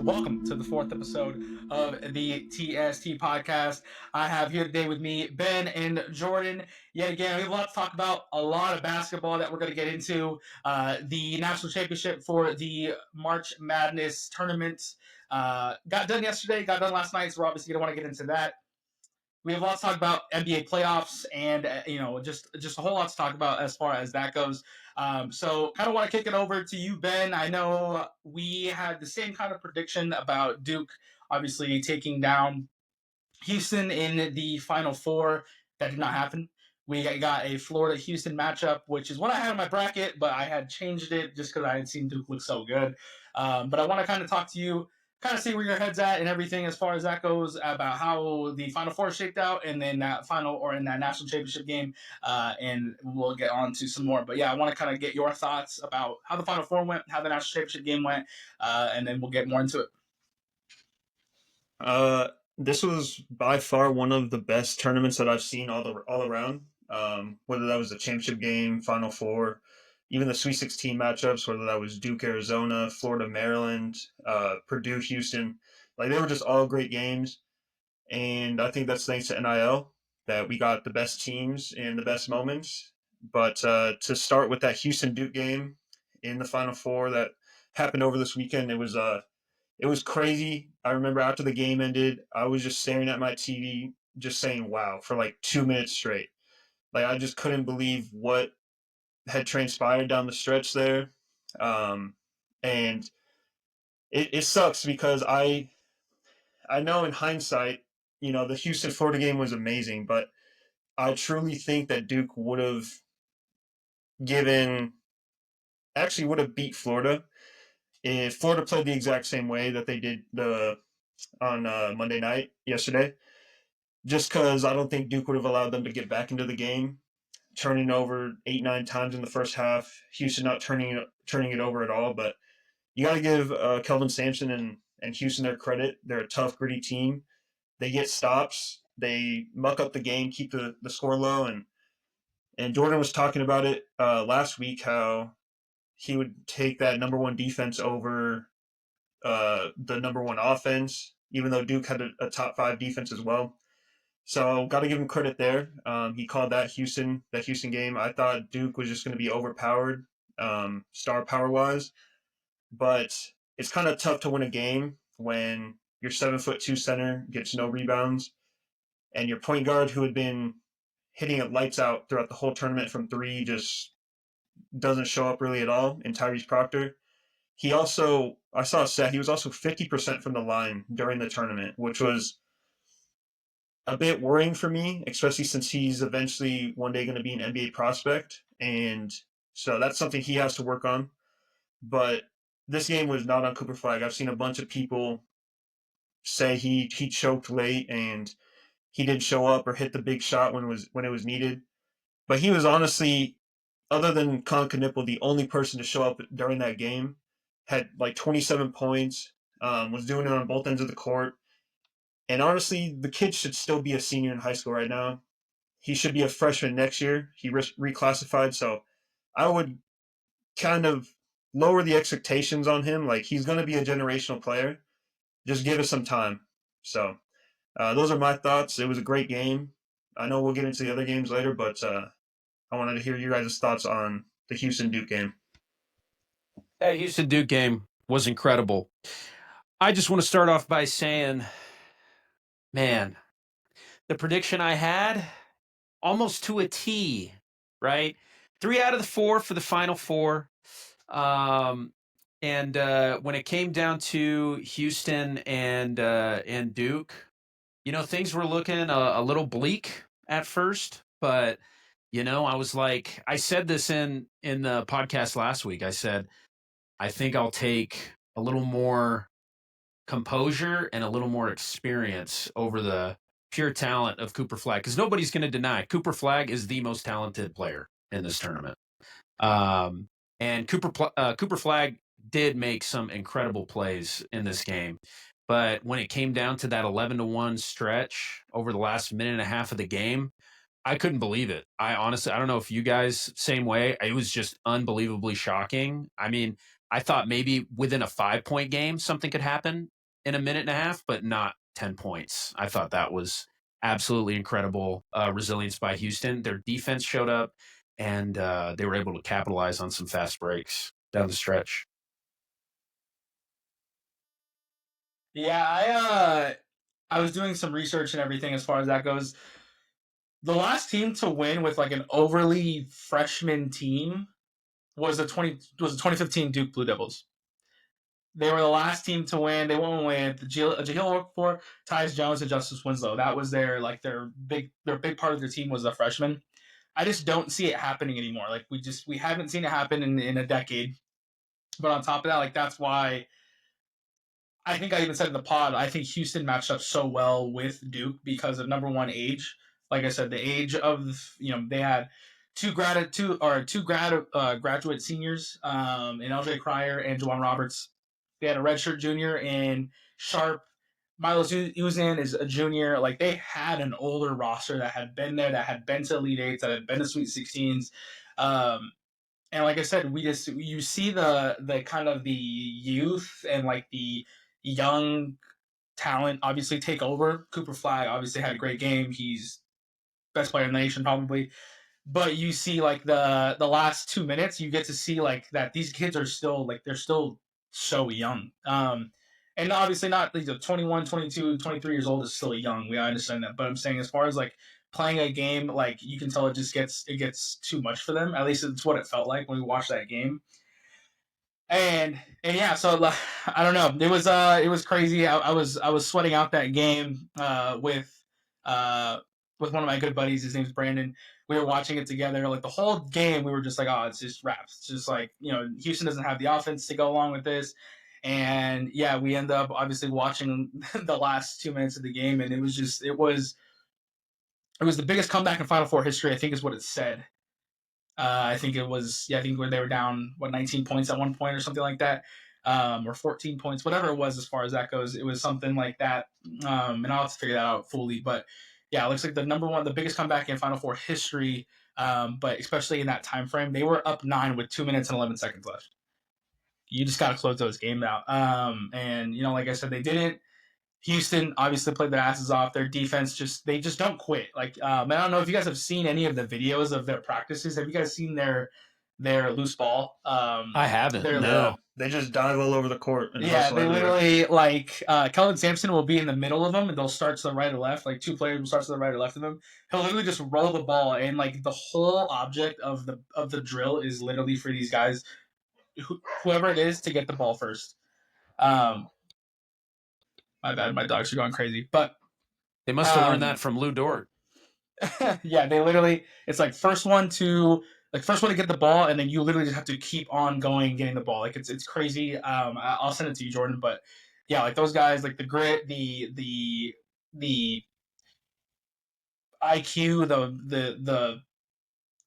Welcome to the fourth episode of the TST podcast. I have here today with me Ben and Jordan. Yet again, we have a lot to talk about, a lot of basketball that we're going to get into. The national championship for the March Madness tournament got done yesterday, got done last night, so we're obviously going to want to get into that. We have a lot to talk about NBA playoffs and just a whole lot to talk about as far as that goes. So kind of want to kick it over to you, Ben. I know we had the same kind of prediction about Duke obviously taking down Houston in the Final Four. That did not happen. We got a Florida-Houston matchup, which is what I had in my bracket, but I had changed it just because I had seen Duke look so good. But I want to kind of talk to you, kind of see where your head's at and everything as far as that goes, about how the Final Four shaped out, and then that final or in that national championship game, and we'll get on to some more. But yeah, I want to kind of get your thoughts about how the Final Four went, how the national championship game went, and then we'll get more into it. This was by far one of the best tournaments that I've seen all around. Whether that was the championship game, Final Four, even the Sweet 16 matchups, whether that was Duke, Arizona, Florida, Maryland, Purdue, Houston, like they were just all great games. And I think that's thanks to NIL that we got the best teams in the best moments. But to start with that Houston Duke game in the Final Four that happened over this weekend, it was crazy. I remember after the game ended, I was just staring at my TV, just saying wow for like 2 minutes straight. Like I just couldn't believe what had transpired down the stretch there. And it sucks because I know in hindsight, the Houston Florida game was amazing, but I truly think that Duke would have given would have beat Florida if Florida played the exact same way that they did on Monday night yesterday. Just because I don't think Duke would have allowed them to get back into the game, turning over 8-9 times in the first half. Houston not turning it over at all. But you got to give Kelvin Sampson and Houston their credit. They're a tough, gritty team. They get stops. They muck up the game, keep the score low. And Jordan was talking about it last week, how he would take that number one defense over the number one offense, even though Duke had a top 5 defense as well. So got to give him credit there. He called that Houston game. I thought Duke was just going to be overpowered, star power wise, but it's kind of tough to win a game when your 7'2" center gets no rebounds, and your point guard, who had been hitting it lights out throughout the whole tournament from 3, just doesn't show up really at all. In Tyrese Proctor, I saw a stat, he was also 50% from the line during the tournament, which was a bit worrying for me, especially since he's eventually one day going to be an NBA prospect. And so that's something he has to work on. But this game was not on Cooper Flag. I've seen a bunch of people say he choked late and he didn't show up or hit the big shot when it was needed. But he was honestly, other than Con Knipple, the only person to show up during that game. Had like 27 points, was doing it on both ends of the court. And honestly, the kid should still be a senior in high school right now. He should be a freshman next year. He reclassified, so I would kind of lower the expectations on him. Like, he's going to be a generational player. Just give us some time. So those are my thoughts. It was a great game. I know we'll get into the other games later, but I wanted to hear your guys' thoughts on the Houston Duke game. That Houston Duke game was incredible. I just want to start off by saying, man, the prediction I had, almost to a T, right? 3 out of the 4 for the Final Four. And when it came down to Houston and Duke, things were looking a little bleak at first, but I was like, I said this in the podcast last week. I said, I think I'll take a little more composure and a little more experience over the pure talent of Cooper Flag, because nobody's going to deny Cooper Flag is the most talented player in this tournament. And Cooper Flag did make some incredible plays in this game. But when it came down to that 11-1 stretch over the last minute and a half of the game, I couldn't believe it. I don't know if you guys, same way. It was just unbelievably shocking. I mean, I thought maybe within a 5-point game, something could happen in a minute and a half, but not 10 points. I thought that was absolutely incredible resilience by Houston. Their defense showed up, and they were able to capitalize on some fast breaks down the stretch. Yeah, I was doing some research and everything as far as that goes. The last team to win with like an overly freshman team was the 2015 Duke Blue Devils. They were the last team to win. They won with Jahlil Okafor, Tyus Jones, and Justice Winslow. That was their big part of their team was the freshmen. I just don't see it happening anymore. Like we haven't seen it happen in a decade. But on top of that, like that's why I think I even said in the pod, I think Houston matched up so well with Duke because of number one age. Like I said, the age of they had graduate seniors in LJ Cryer and Juwan Roberts. They had a redshirt junior in Sharp. Milos Uzan is a junior. Like they had an older roster that had been there, that had been to Elite Eights, that had been to Sweet 16s. And like I said, you see the kind of the youth and like the young talent obviously take over. Cooper Flag obviously had a great game. He's best player in the nation probably. But you see like the last 2 minutes, you get to see like that these kids are still like they're still so young. And obviously not 21, 22, 23 years old is still young. We understand that. But I'm saying as far as like playing a game, like you can tell it gets too much for them. At least it's what it felt like when we watched that game. And yeah, so I don't know. It was crazy. I was sweating out that game with one of my good buddies. His name's Brandon. We were watching it together. Like the whole game, we were just like, oh, it's just wraps. It's just like Houston doesn't have the offense to go along with this. And yeah, we end up obviously watching the last 2 minutes of the game, and it was the biggest comeback in Final Four history. I think is what it said. I think it was, I think when they were down, 19 points at one point or something like that, or 14 points, whatever it was as far as that goes. It was something like that. And I'll have to figure that out fully. But yeah, it looks like the biggest comeback in Final Four history, but especially in that time frame. They were up 9 with 2 minutes and 11 seconds left. You just got to close those games out. And, like I said, they didn't. Houston obviously played their asses off. Their defense they just don't quit. Like I don't know if you guys have seen any of the videos of their practices. Have you guys seen their loose ball? I haven't. Yeah, they just dive all over the court and Yeah, they everywhere. literally like Kelvin Sampson will be in the middle of them and they'll start to the right or left. Like two players will start to the right or left of them. He'll literally just roll the ball and like the whole object of the drill is literally for these guys, whoever it is, to get the ball first. My bad, my dogs are going crazy. But they must have learned that from Lou Dort. Yeah, they literally it's like first one to get the ball, and then you literally just have to keep on going getting the ball. Like it's crazy. I'll send it to you, Jordan. But yeah, like those guys, like the grit, the IQ, the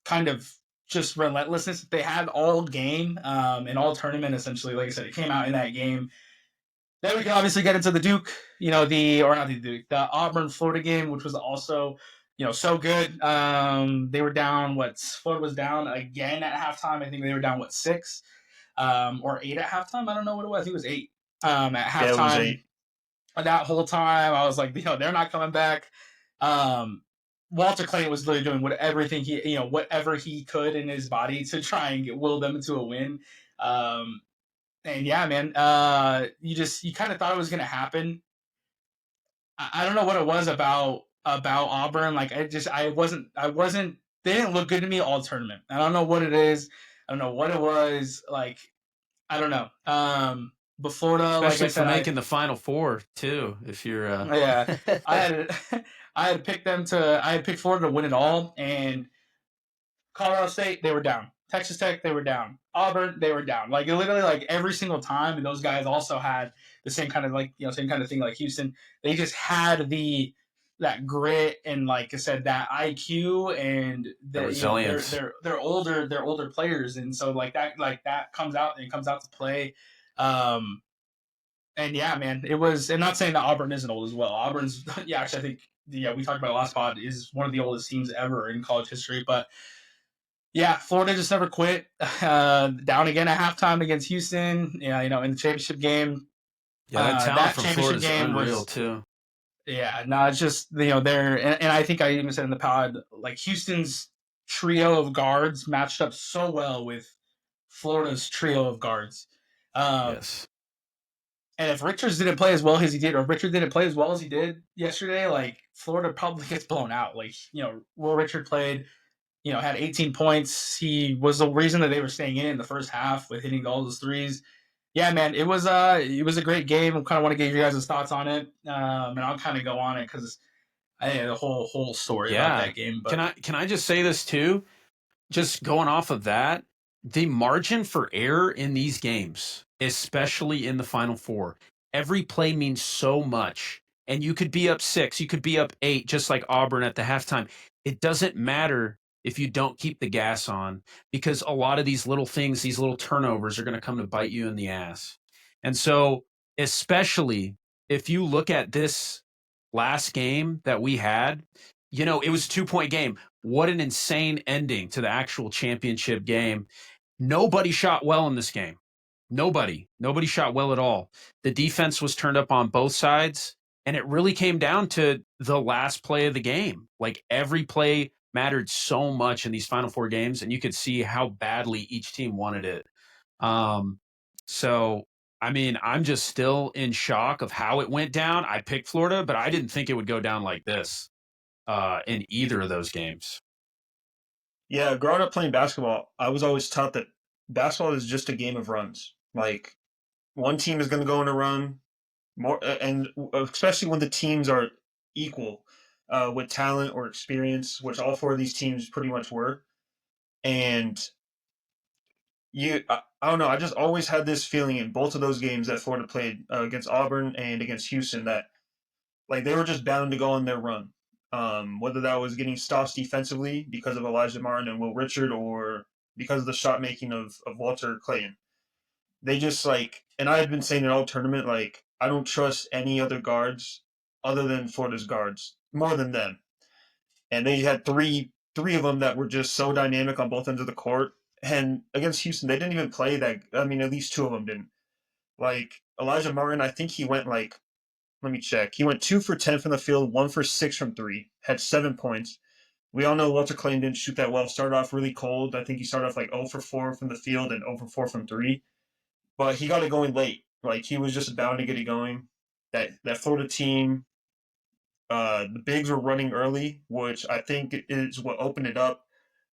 kind of just relentlessness that they had all game, and all tournament essentially. Like I said, it came out in that game. Then we can obviously get into the Duke, the Auburn Florida game, which was also, so good. They were down. Florida was down again at halftime. I think they were down 6, or 8 at halftime. I don't know what it was. I think it was 8 at halftime. Yeah, it was 8. That whole time, I was like, they're not coming back. Walter Clayton was literally doing whatever he could in his body to try and will them into a win. And yeah, man, you kind of thought it was gonna happen. I don't know what it was about Auburn. Like I wasn't. They didn't look good to me all tournament. I don't know what it is. I don't know what it was. Like I don't know. But Florida, especially like I said, for making the Final Four too. If you're yeah, I had picked Florida to win it all, and Colorado State, they were down. Texas Tech, they were down. Auburn, they were down. Like literally, like every single time, and those guys also had the same kind of same kind of thing like Houston. They just had that grit and like I said, that IQ and the resilience. They're older players, and so that comes out to play. And yeah, man, it was. And not saying that Auburn isn't old as well. Auburn's actually I think we talked about it last pod is one of the oldest teams ever in college history, but. Yeah, Florida just never quit. Down again at halftime against Houston. Yeah, in the championship game. Yeah, that talent That from championship Florida's game unreal was too. yeah. No, it's just they're and I think I even said in the pod like Houston's trio of guards matched up so well with Florida's trio of guards. Um, Yes. and if Richards didn't play as well as he did, or Richard didn't play as well as he did yesterday, like Florida probably gets blown out. Like Will Richard played had 18 points. He was the reason that they were staying in the first half with hitting all those threes. Yeah, man, it was a great game. I kind of want to get your guys' thoughts on it, and I'll kind of go on it because I think the whole story about Yeah. that game. Can But I just say this too? Just going off of that, the margin for error in these games, especially in the final four, every play means so much. And you could be up 6, you could be up 8, just like Auburn at the halftime. It doesn't matter if you don't keep the gas on because a lot of these little things, these little turnovers are going to come to bite you in the ass. And so, especially if you look at this last game that we had, it was a 2-point game. What an insane ending to the actual championship game. Nobody shot well in this game. Nobody shot well at all. The defense was turned up on both sides, and it really came down to the last play of the game. Like every play mattered so much in these final four games, and you could see how badly each team wanted it. Um, so I mean, I'm just still in shock of how it went down. I picked Florida, but I didn't think it would go down like this in either of those games. Yeah, growing up playing basketball, I was always taught that basketball is just a game of runs. Like one team is going to go on a run, more, and especially when the teams are equal with talent or experience, which all four of these teams pretty much were. And I don't know. I just always had this feeling in both of those games that Florida played against Auburn and against Houston that like they were just bound to go on their run. Whether that was getting stops defensively because of Elijah Martin and Will Richard, or because of the shot making of Walter Clayton. They just like, and I had been saying it all tournament, like I don't trust any other guards other than Florida's guards more than them. And they had three of them that were just so dynamic on both ends of the court. And against Houston, they didn't even play that. I mean, at least two of them didn't. Like Elijah Martin, I think he went like, let me check. He went 2 for 10 from the field, 1 for 6 from three, had 7 points. We all know Walter Clayton didn't shoot that well. Started off really cold. I think he started off like 0 for 4 from the field and 0 for 4 from three. But he got it going late. Like he was just bound to get it going. That Florida team, the bigs were running early, which I think is what opened it up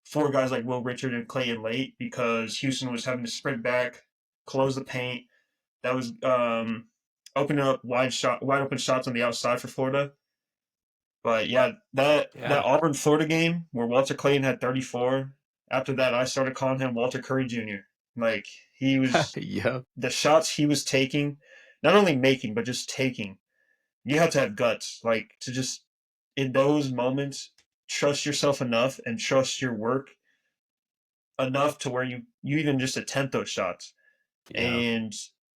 for guys like Will Richard and Clayton late because Houston was having to sprint back, close the paint. That was opening up wide open shots on the outside for Florida. But yeah, that Yeah. Auburn Florida game where Walter Clayton had 34. After that, I started calling him Walter Curry Jr. Like he was Yeah. the shots he was taking, not only making but just taking. You have to have guts, like to just in those moments trust yourself enough and trust your work enough to where you even just attempt those shots. Yeah. And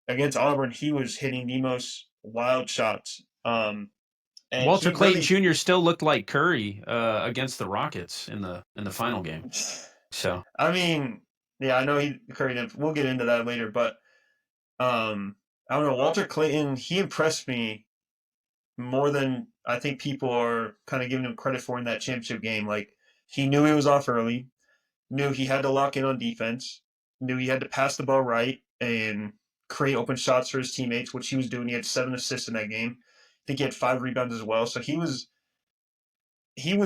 against Auburn, he was hitting the most wild shots. And Walter he Clayton really, Jr. still looked like Curry against the Rockets in the final game. So I mean, yeah, I know he Curry didn't. We'll get into that later, but I don't know. Walter Clayton, he impressed me more than I think people are kind of giving him credit for in that championship game. Like he knew he was off early, knew he had to lock in on defense, knew he had to pass the ball right and create open shots for his teammates, which he was doing. He had 7 assists in that game. I think he had 5 rebounds as well. So he was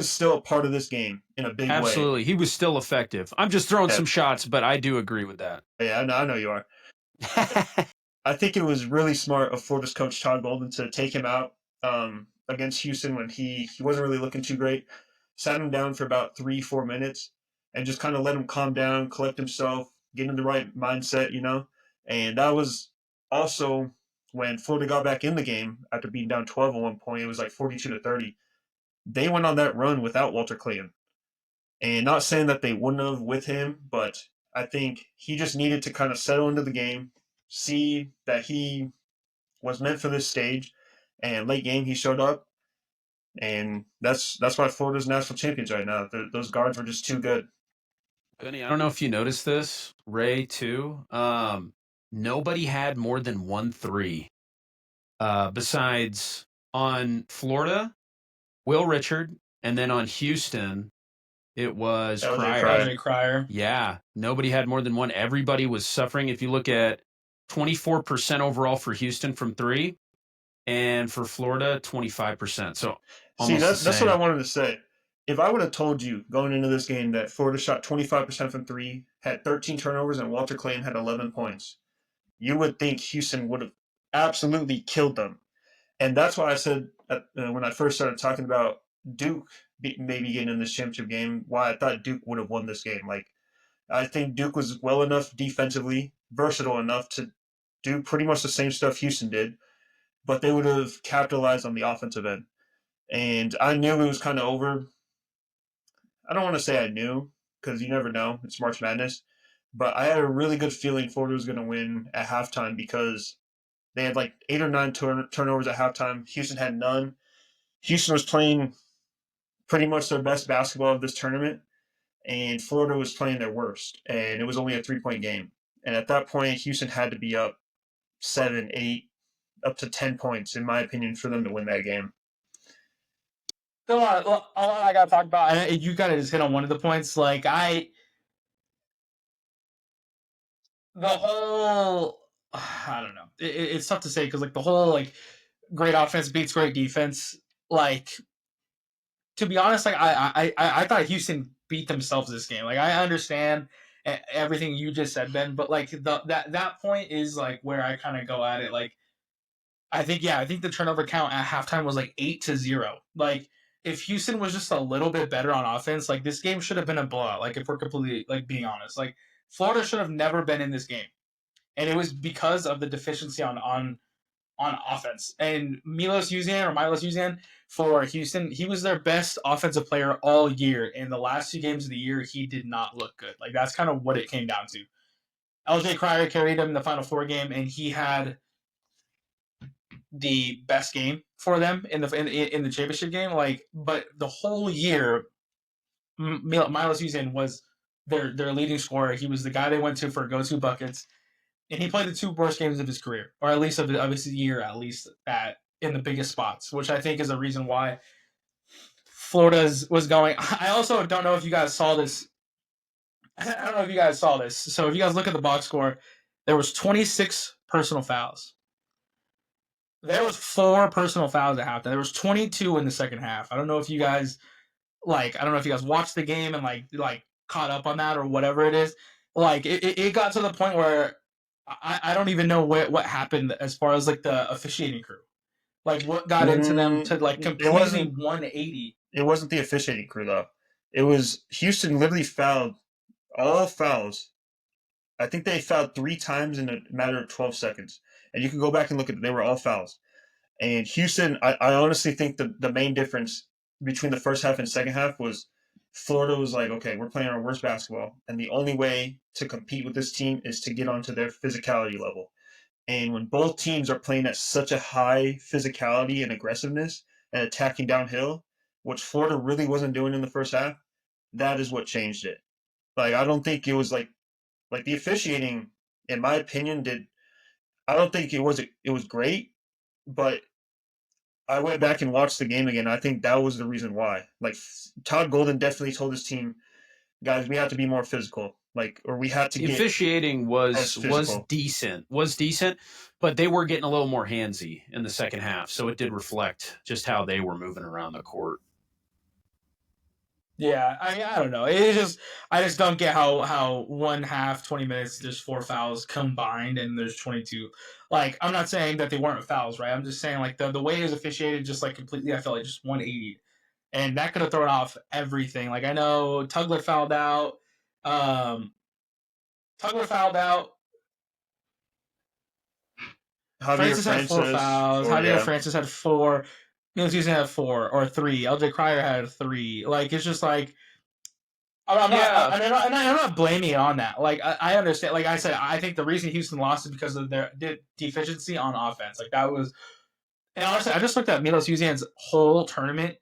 still a part of this game in a big way. absolutely, he was still effective. I'm just throwing Yeah, some shots, but I do agree with that. yeah, I know you are. I think it was really smart of Florida's coach Todd Golden to take him out against Houston when he wasn't really looking too great. Sat him down for about 3 4 minutes and just kind of let him calm down, collect himself, get in the right mindset. And that was also when Florida got back in the game after being down 12 at one point. It was like 42-30. They went on that run without Walter Clayton. And not saying that they wouldn't have with him, but I think he just needed to kind of settle into the game, see that he was meant for this stage, and late game he showed up, and that's why Florida's national champions right now. Those guards were just too good. Benny, I don't know if you noticed this, Ray too. Nobody had more than 1 3. Besides on Florida, Will Richard, and then on Houston, it was LJ Cryer. Cryer. LJ Cryer. Yeah, nobody had more than one. Everybody was suffering. If you look at 24% overall for Houston from 3, and for Florida, 25%. So See, almost the that's what I same. wanted to say. If I would have told you going into this game that Florida shot 25% from three, had 13 turnovers, and Walter Clayton had 11 points, you would think Houston would have absolutely killed them. And that's why I said when I first started talking about Duke maybe getting in this championship game, why I thought Duke would have won this game. Like, I think Duke was well enough defensively, versatile enough to do pretty much the same stuff Houston did, but they would have capitalized on the offensive end. And I knew it was kind of over. I don't want to say I knew because you never know. It's March Madness. But I had a really good feeling Florida was going to win at halftime because they had like 8 or 9 turnovers at halftime. Houston had none. Houston was playing pretty much their best basketball of this tournament, and Florida was playing their worst. And it was only a 3-point game. And at that point, Houston had to be up 7, 8, up to 10 points, in my opinion, for them to win that game. Still, a lot I gotta talk about, and you gotta just hit on one of the points. Like the whole, I don't know. It's tough to say because like the whole like great offense beats great defense. Like, to be honest, like I thought Houston beat themselves this game. Like, I understand everything you just said, Ben, but like that point is like where I kind of go at it. Like, I think the turnover count at halftime was like 8-0. Like, if Houston was just a little bit better on offense, like this game should have been a blowout. Like, if we're completely like being honest, like Florida should have never been in this game, and it was because of the deficiency on offense. And Milos Uzan for Houston, he was their best offensive player all year. In the last 2 games of the year, he did not look good. Like, that's kind of what it came down to. LJ Cryer carried him in the Final Four game, and he had the best game for them in the championship game. Like, but the whole year, Milos Uzan was their leading scorer. He was the guy they went to for go-to buckets, and he played the 2 worst games of his career, or at least of his year, at least at in the biggest spots, which I think is a reason why Florida's was going. I also don't know if you guys saw this. I don't know if you guys saw this. So if you guys look at the box score, there was 26 personal fouls. There was 4 personal fouls at halftime. There was 22 in the second half. I don't know if you guys I don't know if you guys watched the game and like caught up on that or whatever it is. Like, it got to the point where I don't even know what happened as far as like the officiating crew. Like, what got into them to like completely 180. It wasn't the officiating crew though. It was Houston literally fouled all fouls. I think they fouled 3 times in a matter of 12 seconds. And you can go back and look at it. They were all fouls. And Houston, I honestly think the main difference between the first half and second half was Florida was like, okay, we're playing our worst basketball. And the only way to compete with this team is to get onto their physicality level. And when both teams are playing at such a high physicality and aggressiveness and attacking downhill, which Florida really wasn't doing in the first half, that is what changed it. Like, I don't think it was like the officiating, in my opinion, did. I don't think it was great, but I went back and watched the game again. I think that was the reason why. Like, Todd Golden definitely told his team, guys, we have to be more physical. Like, or we had to The get officiating as was physical. decent, but they were getting a little more handsy in the second half, so it did reflect just how they were moving around the court. Yeah, I don't know. I just don't get how one half 20 minutes there's 4 fouls combined and there's 22. Like, I'm not saying that they weren't fouls, right? I'm just saying like the way it was officiated just like completely, I felt like just 180, and that could have thrown off everything. Like, I know Tugler fouled out. Um, Tugler fouled out. Javier Francis had 4 Francis, fouls. 4, Javier yeah. Francis had 4. Milos Houston had 4 or 3. LJ Cryer had 3. Like, it's just like Yeah. I'm not blaming it on that. Like, I understand. Like I said, I think the reason Houston lost is because of their deficiency on offense. Like, that was. And honestly, I just looked at Milos Uzan's whole tournament.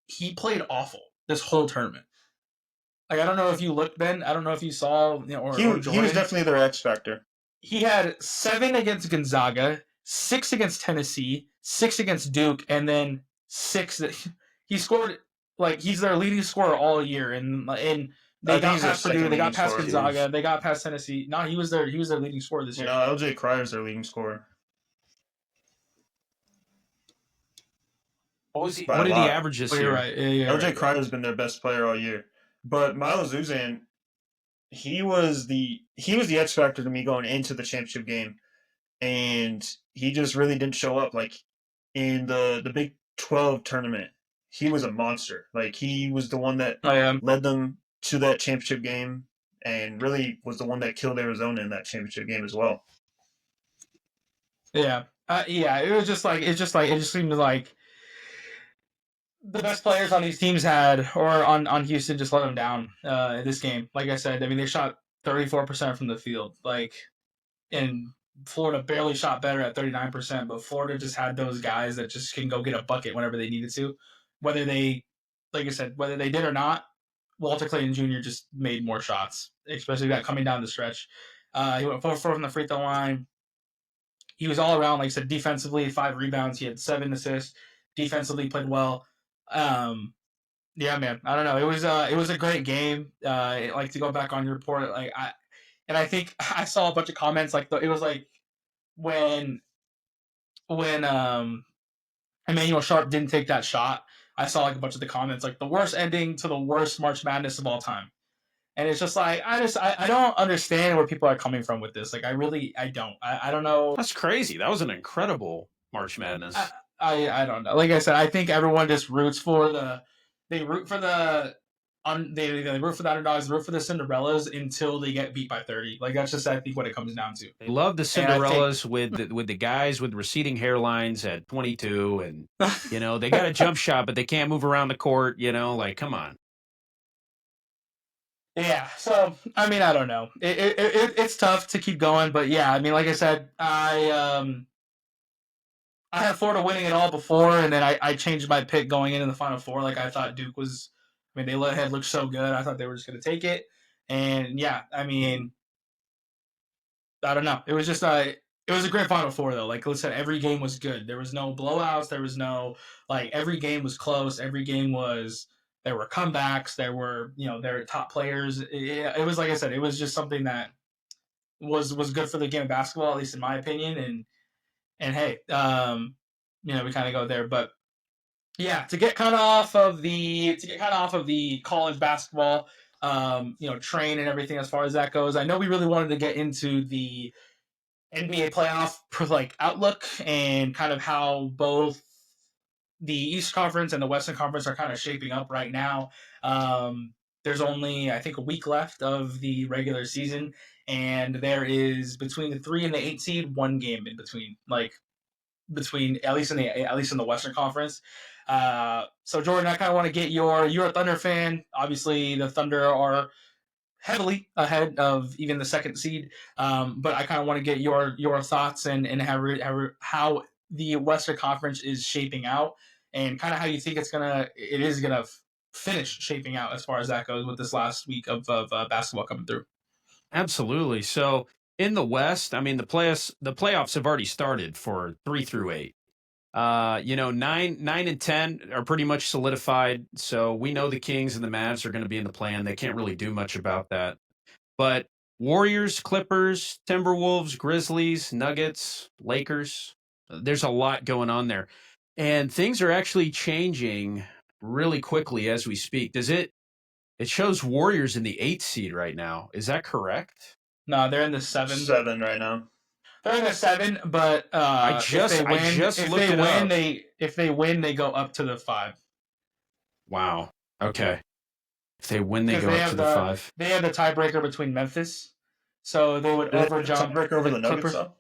He played awful this whole tournament. Like I don't know if you looked, Ben. I don't know if you saw, or He was Jordan. definitely their X factor. He had 7 against Gonzaga, 6 against Tennessee, 6 against Duke, and then 6. He scored like he's their leading scorer all year, and I they think got he's their past Purdue, second they got leading past scorer. Gonzaga, they got past Tennessee. No, he was their leading scorer this year. LJ Crier's their leading scorer. What By did a he lot. average this You're year? right. Yeah, LJ right. Crier's been their best player all year. But Miles Uzan, he was the X factor to me going into the championship game. And he just really didn't show up. Like in the Big 12 tournament, he was a monster. Like he was the one that led them to that championship game, and really was the one that killed Arizona in that championship game as well. Yeah, yeah. It just seemed like the best players on these teams had, or on Houston, just let them down in this game. Like I said, I mean they shot 34% from the field. Like, and Florida barely shot better at 39%, but Florida just had those guys that just can go get a bucket whenever they needed to. Whether they, like I said, whether they did or not, Walter Clayton Jr. just made more shots, especially that coming down the stretch. He went 4 from the free throw line. He was all around, like I said, defensively, 5 rebounds. He had 7 assists. Defensively, played well. Yeah, man. I don't know. It was a great game. Like to go back on your report, I think I saw a bunch of comments like it was like when Emmanuel Sharp didn't take that shot. I saw like a bunch of the comments like the worst ending to the worst March Madness of all time. And it's just like I don't understand where people are coming from with this. Like I don't. I don't know. That's crazy. That was an incredible March Madness. I don't know. Like I said, I think everyone just roots for they root for the they root for the underdogs, root for the Cinderellas until they get beat by 30. Like that's just I think what it comes down to. They love the Cinderellas with the guys with receding hairlines at 22, and they got a jump shot, but they can't move around the court. Like come on. Yeah, so I mean, I don't know. It's tough to keep going, but yeah, I mean, like I said, I had Florida winning it all before, and then I changed my pick going into the Final Four. Like I thought Duke was. I mean, they had looked so good. I thought they were just going to take it, and yeah, I mean, I don't know. It was just it was a great Final Four though. Like I said, every game was good. There was no blowouts. There was no every game was close. Every game was. There were comebacks. There were there were top players. It was like I said. It was just something that was good for the game of basketball, at least in my opinion. And hey, we kind of go there, but yeah, to get kind of off of the college basketball, train and everything as far as that goes. I know we really wanted to get into the NBA playoff outlook and kind of how both the East Conference and the Western Conference are kind of shaping up right now. There's only, I think, a week left of the regular season, and there is between the 3 and the 8 seed 1 game in between, at least in the Western Conference. So Jordan, I kind of want to get you're a Thunder fan. Obviously, the Thunder are heavily ahead of even the 2nd seed, but I kind of want to get your thoughts and how the Western Conference is shaping out, and kind of how you think it is gonna finish shaping out as far as that goes with this last week of basketball coming through. Absolutely. So in the West, I mean the playoffs have already started for 3 through 8. 9 and 10 are pretty much solidified. So we know the Kings and the Mavs are going to be in the plan. They can't really do much about that. But Warriors, Clippers, Timberwolves, Grizzlies, Nuggets, Lakers, there's a lot going on there. And things are actually changing really quickly as we speak. It shows Warriors in the 8th seed right now. Is that correct? No, they're in the 7. 7 right now. They're in the 7, but if they win, they go up to the 5. Wow. Okay. If they win, they go up to the 5. They have the tiebreaker between Memphis, so they would overjump. Tiebreaker over the Nuggets, though?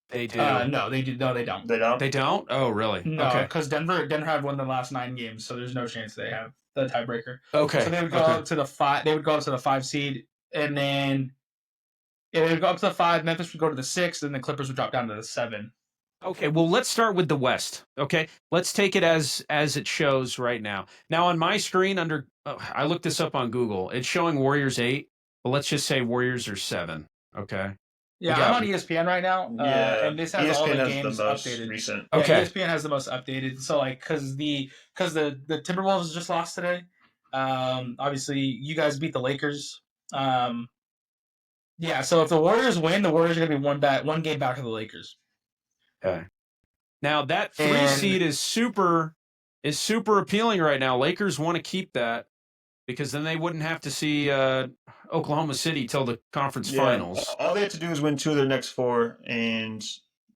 They do. No, they do. No, they don't. They don't. They don't. Oh, really? No, because Denver have won the last 9 games, so there's no chance they have the tiebreaker. Okay. So they would go up to the 5. They would go up to the 5 seed, and then they would go up to the 5. Memphis would go to the 6, and the Clippers would drop down to the 7. Okay, well, let's start with the West. Okay, let's take it as it shows right now. Now on my screen, I looked this up on Google. It's showing Warriors 8, but let's just say Warriors are 7. Okay, we Yeah, I'm got on ESPN right now, Yeah, and this has all ESPN the has the games most updated. recent. Yeah, okay. ESPN has the most updated. So like, because the Timberwolves just lost today. Obviously, you guys beat the Lakers. Um, yeah, so if the Warriors win, the Warriors are gonna be one game back of the Lakers. Okay. Now that 3 And seed is super appealing right now. Lakers want to keep that because then they wouldn't have to see Oklahoma City till the conference Yeah, finals. all they have to do is win 2 of their next 4, and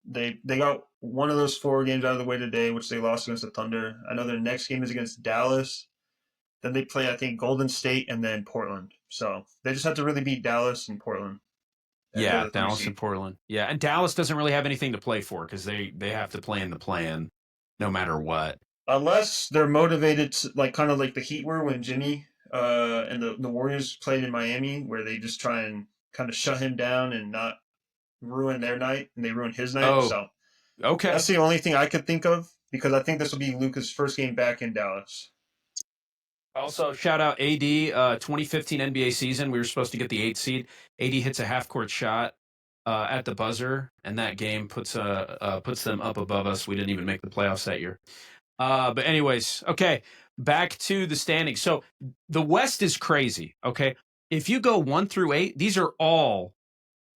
they got one of those 4 games out of the way today, which they lost against the Thunder. I know their next game is against Dallas. Then they play, I think, Golden State and then Portland. So they just have to really beat Dallas and Portland. And they're Yeah, the 3 Dallas seed. and Portland. Yeah, and Dallas doesn't really have anything to play for because they have to play in the play-in no matter what. Unless they're motivated, to, like kind of like the Heat were when Jimmy and the Warriors played in Miami, where they just try and kind of shut him down and not ruin their night, and they ruin his night. Oh, So okay. that's the only thing I could think of because I think this will be Luka's first game back in Dallas. Also, shout out AD, 2015 NBA season. We were supposed to get the 8th seed. AD hits a half-court shot at the buzzer, and that game puts them up above us. We didn't even make the playoffs that year. But anyways, okay, back to the standings. So the West is crazy. Okay, if you go 1 through 8, these are all,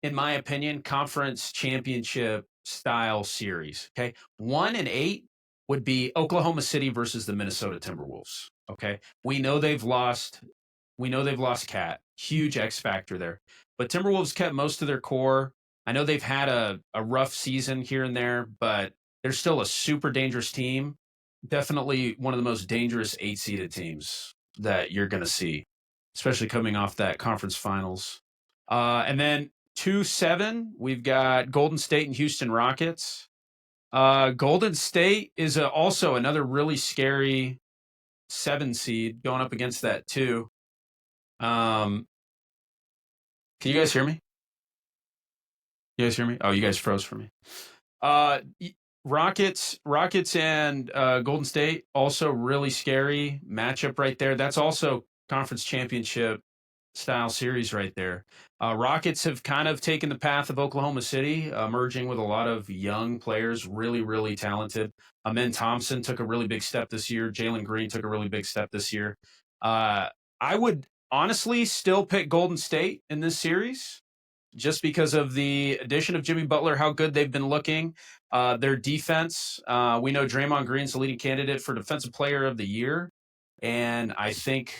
in my opinion, conference championship style series. Okay, 1 and 8 would be Oklahoma City versus the Minnesota Timberwolves. Okay, we know they've lost. We know they've lost Cat. Huge X factor there. But Timberwolves kept most of their core. I know they've had a rough season here and there, but they're still a super dangerous team. Definitely one of the most dangerous 8-seeded teams that you're going to see, especially coming off that conference finals. And then 2-7, we've got Golden State and Houston Rockets. Golden State is also another really scary 7 seed going up against that 2. Can you guys hear me? You guys hear me? Oh, you guys froze for me. Rockets and Golden State, also really scary matchup right there. That's also conference championship style series right there. Rockets have kind of taken the path of Oklahoma City, merging with a lot of young players, really, really talented. Amen Thompson took a really big step this year. Jalen Green took a really big step this year. I would honestly still pick Golden State in this series just because of the addition of Jimmy Butler, how good they've been looking. Their defense, we know Draymond Green's the leading candidate for Defensive Player of the Year. And I think,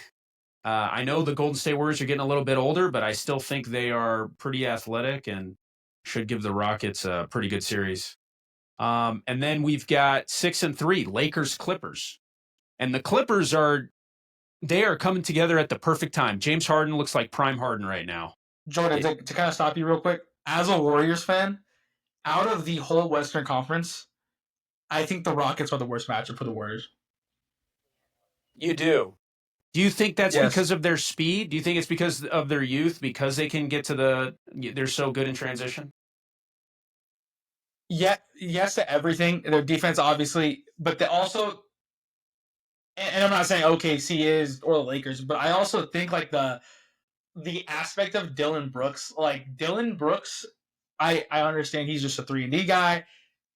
I know the Golden State Warriors are getting a little bit older, but I still think they are pretty athletic and should give the Rockets a pretty good series. And then we've got 6-3, Lakers Clippers. And the Clippers they are coming together at the perfect time. James Harden looks like prime Harden right now. Jordan, to kind of stop you real quick, as a Warriors fan, out of the whole Western Conference, I think the Rockets are the worst matchup for the Warriors. You do. Do you think that's Yes. because of their speed? Do you think it's because of their youth, because they can get to they're so good in transition? Yeah, yes to everything. Their defense, obviously, but they also, and I'm not saying OKC is or the Lakers, but I also think like the aspect of Dylan Brooks, like Dylan Brooks, I understand he's just a 3-and-D guy,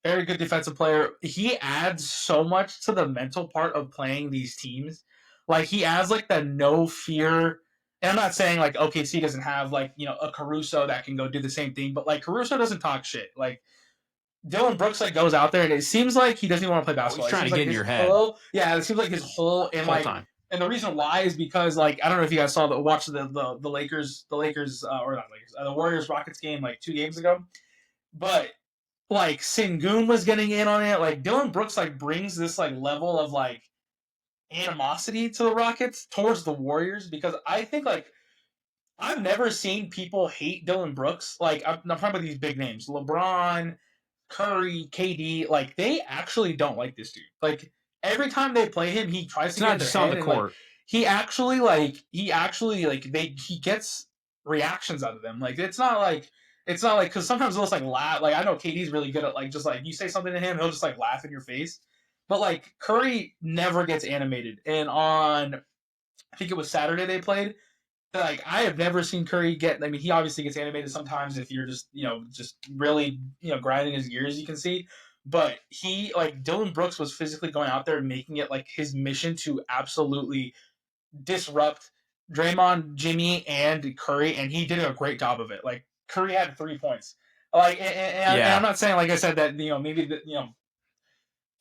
very good defensive player. He adds so much to the mental part of playing these teams. Like he adds like the no fear. And I'm not saying like OKC doesn't have like a Caruso that can go do the same thing, but like Caruso doesn't talk shit. Like Dylan Brooks like goes out there and it seems like he doesn't even want to play basketball. He's trying to like get in his your head. Yeah, it seems like his whole and Whole like time. and the reason why is because like I don't know if you guys watched the Lakers or not Lakers the Warriors Rockets game like 2 games ago, but like Sengun was getting in on it. Like Dylan Brooks like brings this like level of like animosity to the Rockets towards the Warriors because I think like I've never seen people hate Dylan Brooks. Like I'm talking about these big names, LeBron, Curry, KD. Like they actually don't like this dude. Like every time they play him, he tries to It's get not in their just on head the and like court. he actually he gets reactions out of them. Like it's not like it's not like, because sometimes he'll just like laugh. Like I know KD's really good at like just like you say something to him, he'll just like laugh in your face. But like Curry never gets animated. And on I think it was Saturday they played. Like I have never seen Curry get. I mean, he obviously gets animated sometimes if you're just just really grinding his gears. You can see, but he like Dylan Brooks was physically going out there and making it like his mission to absolutely disrupt Draymond, Jimmy, and Curry, and he did a great job of it. Like Curry had 3 points. Like, and I'm not saying like I said that maybe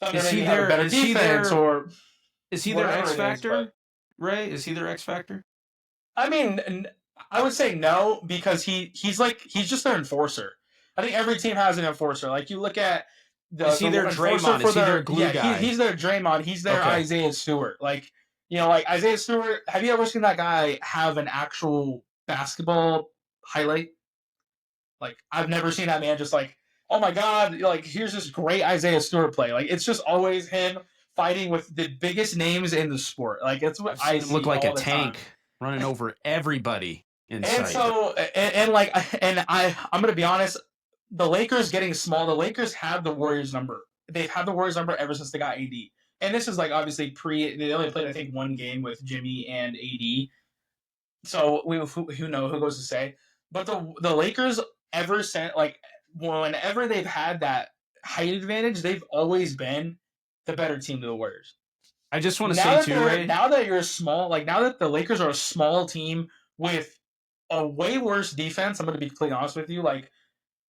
Thunder Is he maybe have a their? better Is he defense their? or Is he their whatever X it is, but factor? Ray, is he their X factor? I mean, I would say no because he's just their enforcer. I think every team has an enforcer. Like you look at Is the he their enforcer Draymond? for Is he their their glue guy? he's their Draymond. He's their Okay. Isaiah Stewart. Like like Isaiah Stewart. Have you ever seen that guy have an actual basketball highlight? Like I've never seen that man just like, oh my god, like here's this great Isaiah Stewart play. Like it's just always him fighting with the biggest names in the sport. Like it's what I've I seen him look see like a all the time. tank running over everybody in And sight. so, I'm gonna be honest. The Lakers getting small. The Lakers have the Warriors number. They've had the Warriors number ever since they got AD. And this is like obviously pre. They only played I think one game with Jimmy and AD. So who know who goes to say? But the Lakers ever since like whenever they've had that height advantage, they've always been the better team to the Warriors. I just want to say too, Ray. Now that you're small, like now that the Lakers are a small team with a way worse defense, I'm going to be completely honest with you. Like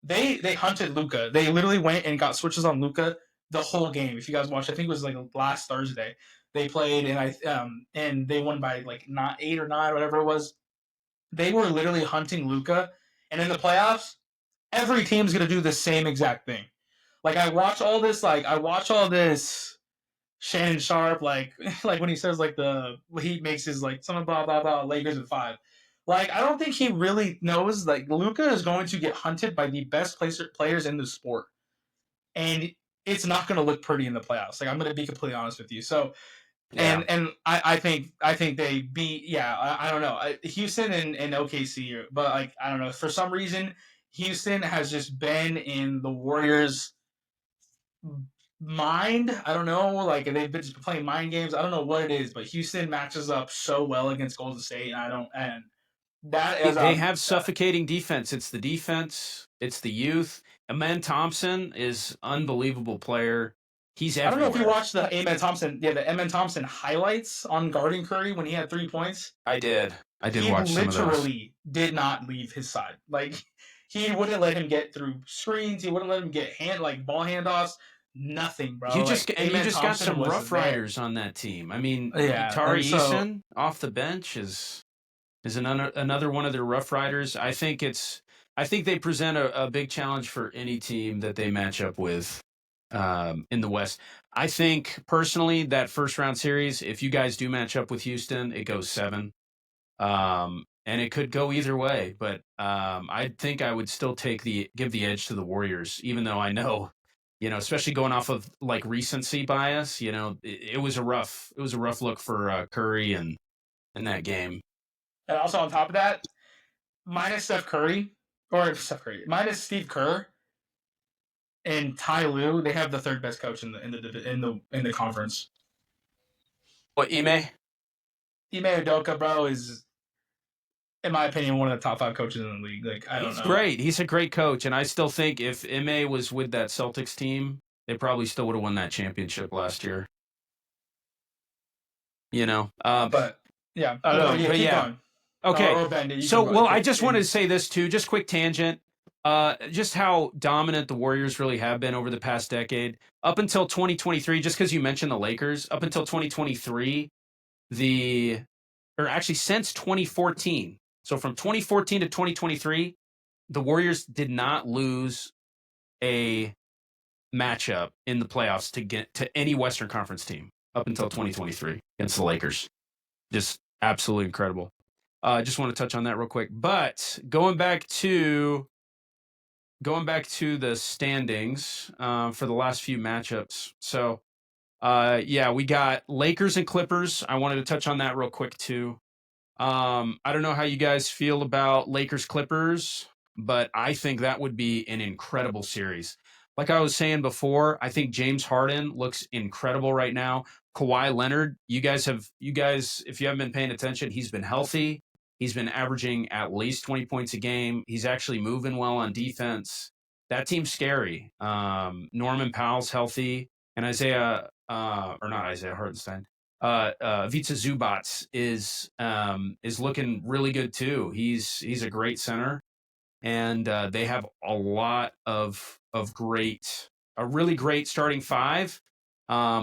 they hunted Luka. They literally went and got switches on Luka the whole game. If you guys watched, I think it was like last Thursday they played, and they won by like not 8 or 9, whatever it was. They were literally hunting Luka, and in the playoffs, every team's going to do the same exact thing. Like I watch all this Shannon Sharp, like like when he says like he makes his like some blah blah blah Lakers in 5. Like I don't think he really knows like Luka is going to get hunted by the best players in the sport, and it's not going to look pretty in the playoffs. Like I'm going to be completely honest with you. So Yeah. and I think they beat I don't know Houston and OKC, but like I don't know for some reason Houston has just been in the Warriors mind. I don't know. Like they've been just playing mind games. I don't know what it is, but Houston matches up so well against Golden State. And I don't. And that is They have suffocating defense. It's the defense. It's the youth. Amen Thompson is unbelievable player. He's I don't everywhere. know if you watched the Amen Thompson. Yeah, the Amen Thompson highlights on guarding Curry when he had 3 points. I did He watch some of those. literally did not leave his side. Like he wouldn't let him get through screens. He wouldn't let him get ball handoffs. Nothing, bro. You just got some rough riders on that team. I mean, yeah, Tari Eason off the bench is another one of their rough riders. I think they present a big challenge for any team that they match up with in the West. I think personally that first round series, if you guys do match up with Houston, it goes 7. And it could go either way, but I think I would still give the edge to the Warriors, even though I know, especially going off of like recency bias, it was a rough look for Curry and in that game. And also on top of that, minus Steph Curry, minus Steve Kerr and Ty Lue, they have the third best coach in the conference. What, Ime? Ime Udoka, bro, is in my opinion one of the top 5 coaches in the league. Like I don't know. He's great. He's a great coach, and I still think if Ime was with that Celtics team, they probably still would have won that championship last year. But yeah, I don't know. But keep yeah. going. Okay. Ben, so, I just wanted to say this too, just quick tangent. Just how dominant the Warriors really have been over the past decade. Up until 2023, just because you mentioned the Lakers, up until 2023, since 2014. So from 2014 to 2023, the Warriors did not lose a matchup in the playoffs to get to any Western Conference team up until 2023 against the Lakers. Just absolutely incredible. Just want to touch on that real quick. But going back to the standings for the last few matchups. So, we got Lakers and Clippers. I wanted to touch on that real quick too. I don't know how you guys feel about Lakers Clippers. but I think that would be an incredible series. Like I was saying before, I think James Harden looks incredible right now. Kawhi Leonard, you guys, if you haven't been paying attention, he's been healthy. He's been averaging at least 20 points a game. He's actually moving well on defense. That team's scary. Norman Powell's healthy, and or not Isaiah Hartenstein. Vita Zubats is looking really good too. He's a great center, and they have a really great starting five,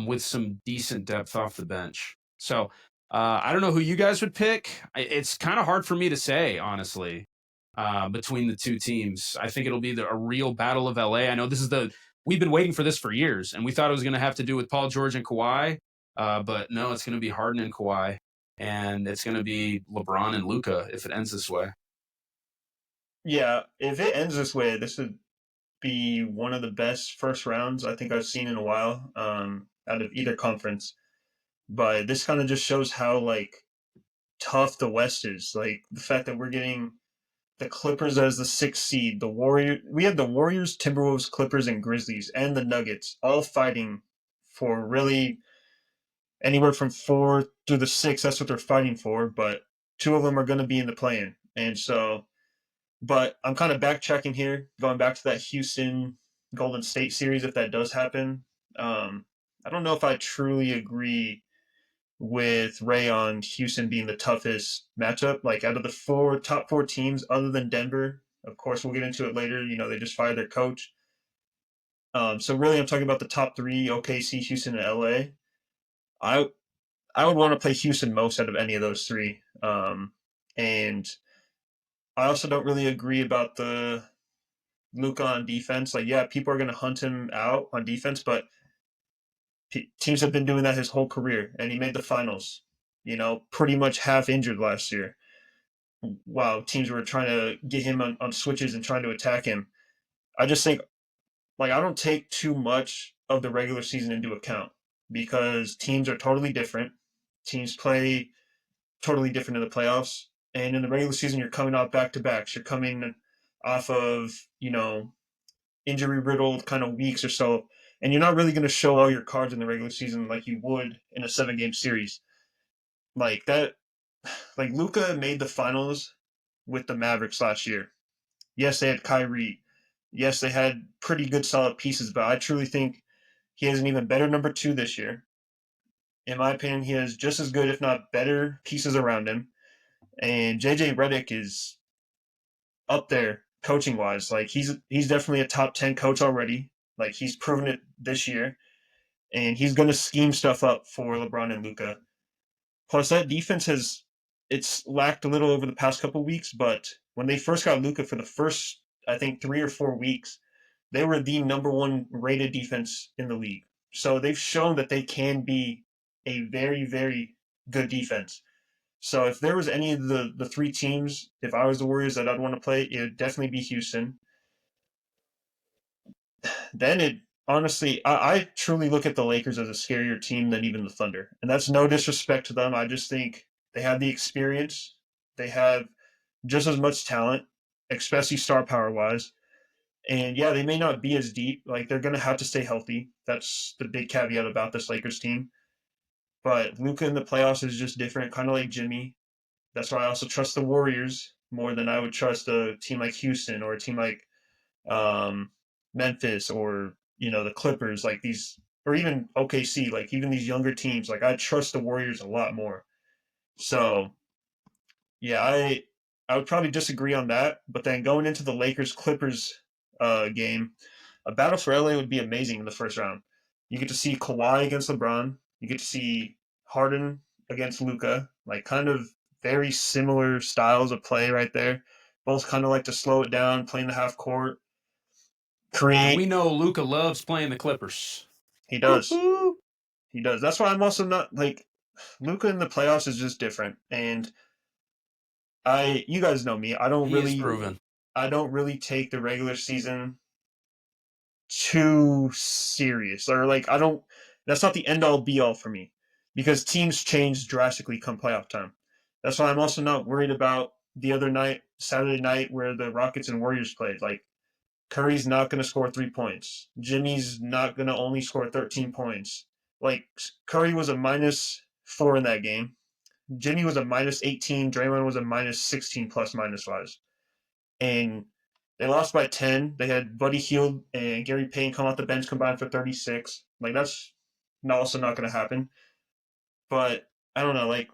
with some decent depth off the bench. So I don't know who you guys would pick. It's kind of hard for me to say, honestly, between the two teams. I think it'll be a real battle of LA. I know we've been waiting for this for years, and we thought it was going to have to do with Paul George and Kawhi, but no, it's going to be Harden and Kawhi, and it's going to be LeBron and Luka if it ends this way. Yeah, if it ends this way, this would be one of the best first rounds I think I've seen in a while, out of either conference. But this kind of just shows how like tough the West is. Like the fact that we're getting the Clippers as the sixth seed, we had the Warriors, Timberwolves, Clippers, and Grizzlies, and the Nuggets all fighting for really anywhere from 4 through the 6. That's what they're fighting for. But two of them are going to be in the play-in, and so. But I'm kind of backtracking here, going back to that Houston Golden State series. If that does happen, I don't know if I truly agree with Ray on Houston being the toughest matchup. Like out of the top four teams, other than Denver, of course we'll get into it later. You know, they just fired their coach. So really, I'm talking about the top three: OKC, Houston, and LA. I I would want to play Houston most out of any of those three. And I also don't really agree about the Luka on defense. Like, yeah, people are going to hunt him out on defense, but teams have been doing that his whole career, and he made the finals. You know, pretty much half injured last year. While teams were trying to get him on switches and trying to attack him. I just think, like, I don't take too much of the regular season into account because teams are totally different. Teams play totally different in the playoffs. And in the regular season, you're coming off back to backs. You're coming off of, injury riddled kind of weeks or so. And you're not really going to show all your cards in the regular season like you would in a 7-game series. Like that, like Luka made the finals with the Mavericks last year. Yes, they had Kyrie. Yes, they had pretty good solid pieces, but I truly think he has an even better number two this year. In my opinion, he has just as good, if not better, pieces around him. And JJ Redick is up there coaching wise. Like he's definitely a top 10 coach already. Like he's proven it this year. And he's gonna scheme stuff up for LeBron and Luka. Plus that defense it's lacked a little over the past couple of weeks, but when they first got Luka for the first I think 3 or 4 weeks, they were the number one rated defense in the league. So they've shown that they can be a very, very good defense. So if there was any of the three teams, if I was the Warriors that I'd want to play, it would definitely be Houston. Then it honestly, I truly look at the Lakers as a scarier team than even the Thunder. And that's no disrespect to them. I just think they have the experience. They have just as much talent, especially star power wise. And yeah, they may not be as deep. Like they're gonna have to stay healthy. That's the big caveat about this Lakers team. But Luka in the playoffs is just different, kind of like Jimmy. That's why I also trust the Warriors more than I would trust a team like Houston or a team like um, Memphis or the Clippers, like these, or even OKC, like even these younger teams. Like I trust the Warriors a lot more. So yeah, I would probably disagree on that. But then going into the Lakers Clippers game, a battle for LA would be amazing in the first round. You get to see Kawhi against LeBron. You get to see Harden against Luka, like kind of very similar styles of play right there. Both kind of like to slow it down, playing the half court, And create. we know Luka loves playing the Clippers. He does. He does. That's why I'm also not like Luka in the playoffs is just different. And you guys know me. He is proven. I don't really take the regular season too serious, or like I don't. That's not the end all be all for me because teams change drastically come playoff time. That's why I'm also not worried about the other night, Saturday night, where the Rockets and Warriors played. Like, Curry's not going to score 3 points. Jimmy's not going to only score 13 points. Like, Curry was a -4 in that game. Jimmy was a -18. Draymond was a -16 plus minus wise. And they lost by 10. They had Buddy Hield and Gary Payne come off the bench combined for 36. Like, that's also not going to happen. But I don't know. Like,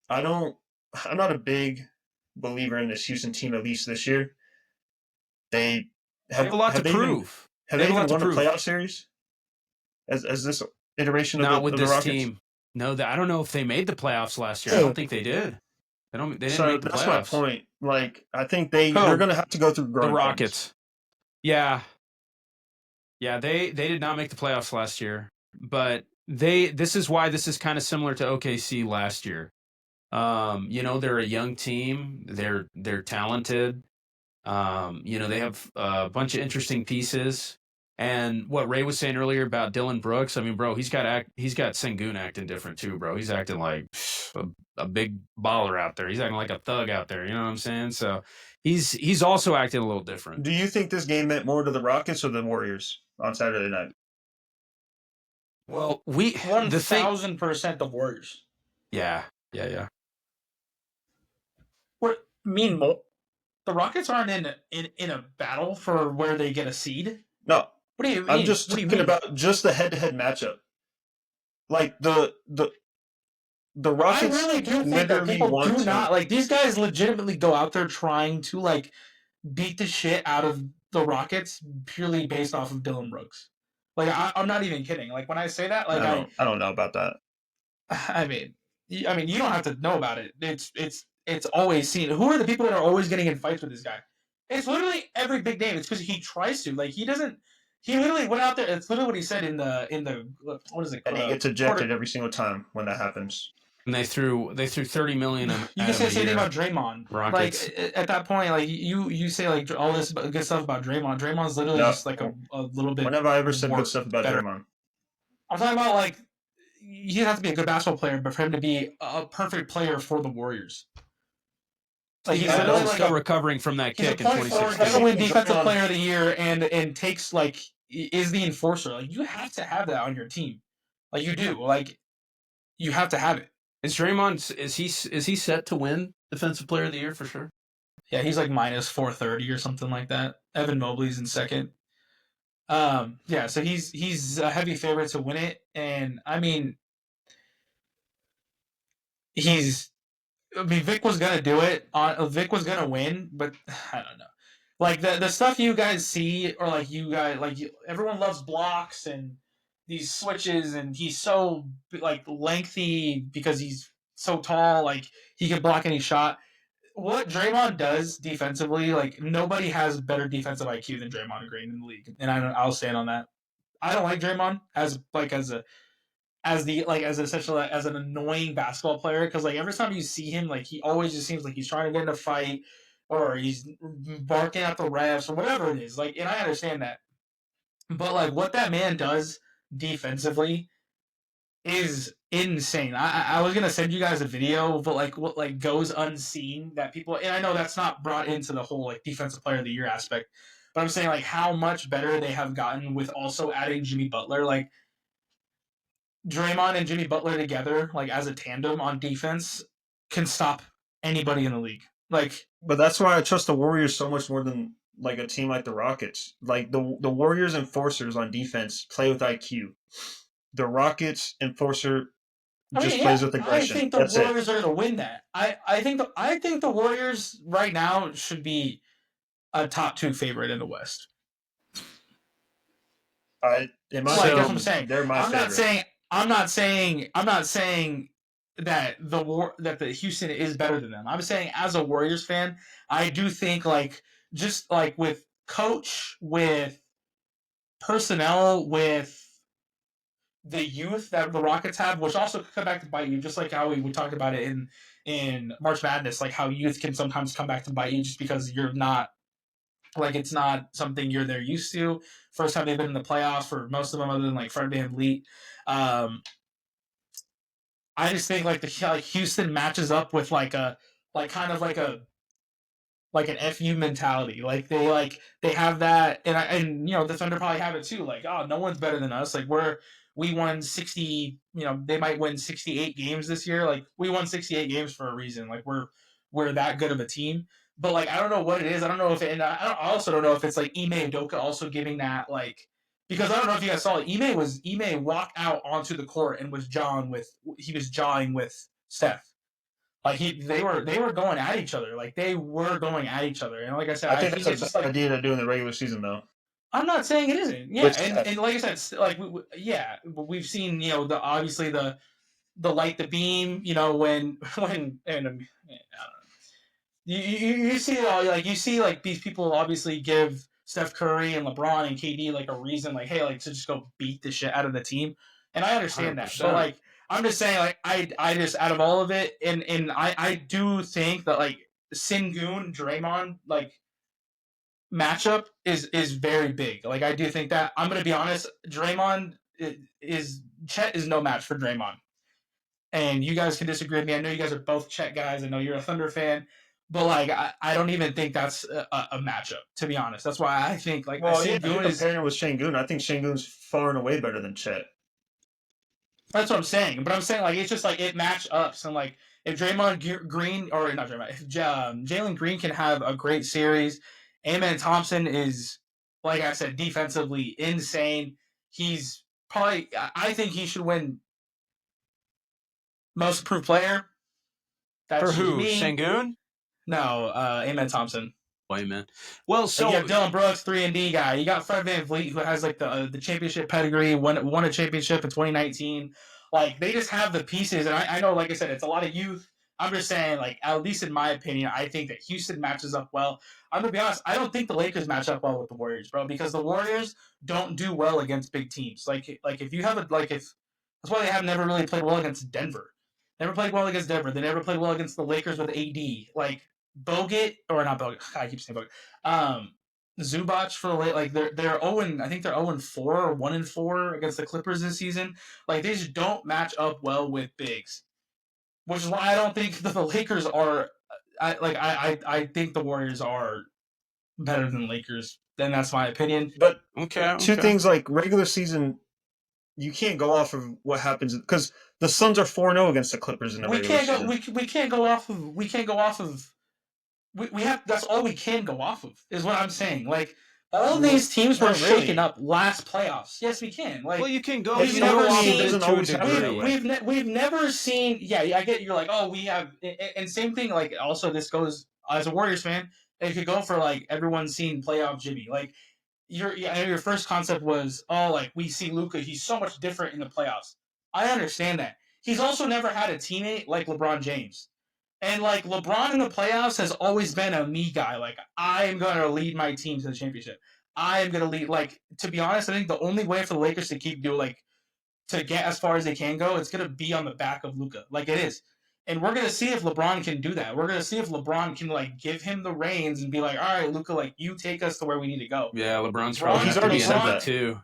I'm not a big believer in this Houston team, at least this year. They They have a lot to prove. Have they even won a playoff series? As this iteration Not of with the this Rockets? team. No, I don't know if they made the playoffs last year. I don't think they did. They didn't make the playoffs. That's my point. Like, I think they're going to have to go through growing the Rockets. pains. Yeah. Yeah, they did not make the playoffs last year, but this is why this is kind of similar to OKC last year. They're a young team. They're talented. They have a bunch of interesting pieces. And what Ray was saying earlier about Dylan Brooks, I mean, bro, he's got Sengun acting different too, bro. He's acting like a big baller out there. He's acting like a thug out there. You know what I'm saying? So he's also acting a little different. Do you think this game meant more to the Rockets or the Warriors on Saturday night? Well, 1,000% the Warriors. Yeah. What mean more? The Rockets aren't in a battle for where they get a seed. No. What do you mean? I'm just talking about just the head-to-head matchup. Like the Rockets. I really do think that people do not like these guys. Legitimately go out there trying to like beat the shit out of the Rockets purely based off of Dylan Brooks. Like I'm not even kidding. Like when I say that, like I don't know about that. I mean, you don't have to know about it. It's always seen. Who are the people that are always getting in fights with this guy? It's literally every big name. It's because he tries to. Like he doesn't. He literally went out there. It's literally what he said in the what is it? And he gets ejected every single time when that happens. And they threw $30 million. You can say the same thing about Draymond. Rockets. Like at that point, like you say like all this good stuff about Draymond. Draymond's literally just like a little bit. When have I ever said good stuff about Draymond? I'm talking about like he doesn't have to be a good basketball player, but for him to be a perfect player for the Warriors. Like he's still recovering from that kick in 2016. He's going to win Defensive Player of the Year and takes like is the enforcer. Like you have to have that on your team. Like you do. Like you have to have it. Is Draymond is he set to win Defensive Player of the Year for sure? Yeah, he's like -430 or something like that. Evan Mobley's in second. Yeah, so he's a heavy favorite to win it, and I mean, Vic was gonna do it. Vic was gonna win, but I don't know. Like the stuff you guys see, or like you guys everyone loves blocks and these switches, and he's so like lengthy because he's so tall. Like he can block any shot. What Draymond does defensively, like nobody has better defensive IQ than Draymond Green in the league, and I'll stand on that. I don't like Draymond as essentially as an annoying basketball player because like every time you see him, like he always just seems like he's trying to get in a fight or he's barking at the refs or whatever it is. Like, and I understand that, but like what that man does defensively is insane. I was gonna send you guys a video, but like what like goes unseen that people, and I know that's not brought into the whole like Defensive Player of the Year aspect, but I'm saying like how much better they have gotten with also adding Jimmy Butler. Like Draymond and Jimmy Butler together, like as a tandem on defense, can stop anybody in the league. Like, but that's why I trust the Warriors so much more than like a team like the Rockets. Like the Warriors enforcers on defense play with IQ. The Rockets enforcer plays with aggression. I think the Warriors are going to win that. I think the Warriors right now should be a top 2 favorite in the West. That's what I'm saying. They're my favorite. I'm not saying that the Houston is better than them. I'm saying as a Warriors fan, I do think like just like with coach, with personnel, with the youth that the Rockets have, which also could come back to bite you, just like how we talked about it in March Madness, like how youth can sometimes come back to bite you just because you're not like it's not something they're used to. First time they've been in the playoffs for most of them, other than like Fred VanVleet. I just think like Houston matches up with like kind of like a like an FU mentality. Like they have that, and you know the Thunder probably have it too. Like, oh, no one's better than us. Like we won 60. You know, they might win 68 games this year. Like we won 68 games for a reason. Like we're that good of a team. But like I don't know what it is. I don't know if it, and I also don't know if it's like Ime Udoka also giving that like. Because I don't know if you guys saw it, Ime walked out onto the court and was jawing with Steph. Like they were going at each other. Like they were going at each other. And like I said, I I think think that's it's a just bad like idea to do in the regular season, though. I'm not saying it isn't. Yeah, With and like I said, like yeah, we've seen the obviously the light the beam. You know when and I don't know. You see it all like you see like these people obviously give Steph Curry and LeBron and KD like a reason like hey like to just go beat the shit out of the team, and I understand that, but 100%. like I'm just saying like I just out of all of it, and I do think that like Sengun Draymond like matchup is very big. Like I do think that I'm gonna be honest, Draymond is Chet is no match for Draymond, and you guys can disagree with me. I know you guys are both Chet guys. I know you're a Thunder fan, but like I don't even think that's a matchup. To be honest, that's why I think like Well, yeah, you're Sengun is. comparing it with Şengün. I think Şengün's far and away better than Chet. That's what I'm saying. But I'm saying like it's just like it match ups and like if Draymond Green or not Draymond, if Jalen Green can have a great series, Amen Thompson is like I said defensively insane. He's probably I think he should win most improved player. That's For just who? me. Sengun? No, Amen Thompson. Wait, man. Well, So so you have Dylan Brooks, 3-and-D guy. You got Fred VanVleet, who has like the championship pedigree, won a championship in 2019. Like they just have the pieces, and I know, like I said, it's a lot of youth. I'm just saying, like at least in my opinion, I think that Houston matches up well. I'm gonna be honest, I don't think the Lakers match up well with the Warriors, bro, because the Warriors don't do well against big teams. Like if you have a like if that's why they have never really played well against Denver. Never played well against Denver. They never played well against the Lakers with AD. Like Bogut or not Bogut. I keep saying Bogut. Zubac for the like they're 0 I think they're 0-4 or 1-4 against the Clippers this season. Like they just don't match up well with bigs, which is why I don't think that the Lakers are. I think the Warriors are better than the Lakers. Then that's my opinion. But okay. two things like regular season, you can't go off of what happens because the Suns are 4-0 against the Clippers in the regular season. We can't go off of we have that's all we can go off of is what I'm saying. Like all these teams were shaken up last playoffs. Yes, we can. Like Well, you can go. we've You never go off seen- of it doesn't to a always happen that degree. way. we've never seen. Yeah, I get you're like oh we have and same thing. Like also this goes as a Warriors fan. It could go for like everyone's seen playoff Jimmy. Like your first concept was oh like we see Luka. He's so much different in the playoffs. I understand that. He's also never had a teammate like LeBron James. And like LeBron in the playoffs has always been a me guy. Like I am going to lead my team to the championship. I am going to lead. Like to be honest, I think the only way for the Lakers to keep doing like to get as far as they can go, it's going to be on the back of Luka. Like it is. And we're going to see if LeBron can do that. We're going to see if LeBron can like give him the reins and be like, all right, Luka, like you take us to where we need to go. Yeah, LeBron's Well, probably he's have to already be said in that. too.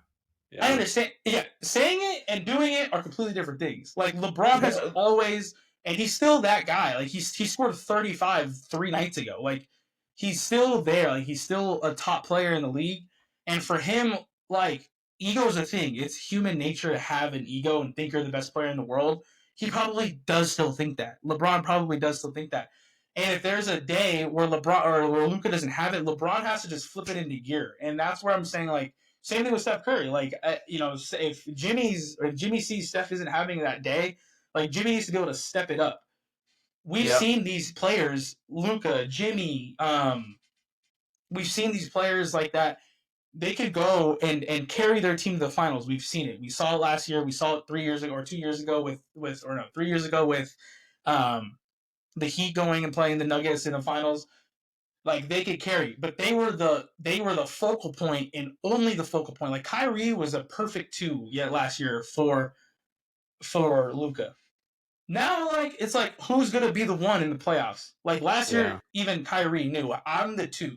Yeah. I understand. Yeah, saying it and doing it are completely different things. Like LeBron has always, and he's still that guy. Like he scored 35 3 nights ago. Like he's still there. Like he's still a top player in the league. And for him, like ego's a thing. It's human nature to have an ego and think you're the best player in the world. He probably does still think that. LeBron probably does still think that. And if there's a day where LeBron or where Luka doesn't have it, LeBron has to just flip it into gear. And that's where I'm saying like. Same thing with Steph Curry. Like, if Jimmy sees Steph isn't having that day, like Jimmy needs to be able to step it up. We've seen these players, Luka, Jimmy. We've seen these players like that. They could go and carry their team to the finals. We've seen it. We saw it last year. We saw it 3 years ago or 2 years ago with 3 years ago with the Heat going and playing the Nuggets in the finals. Like they could carry, but they were the focal point and only the focal point. Like Kyrie was a perfect 2 yet last year for Luka. Now like it's like who's gonna be the one in the playoffs? Like last year, even Kyrie knew I'm the 2.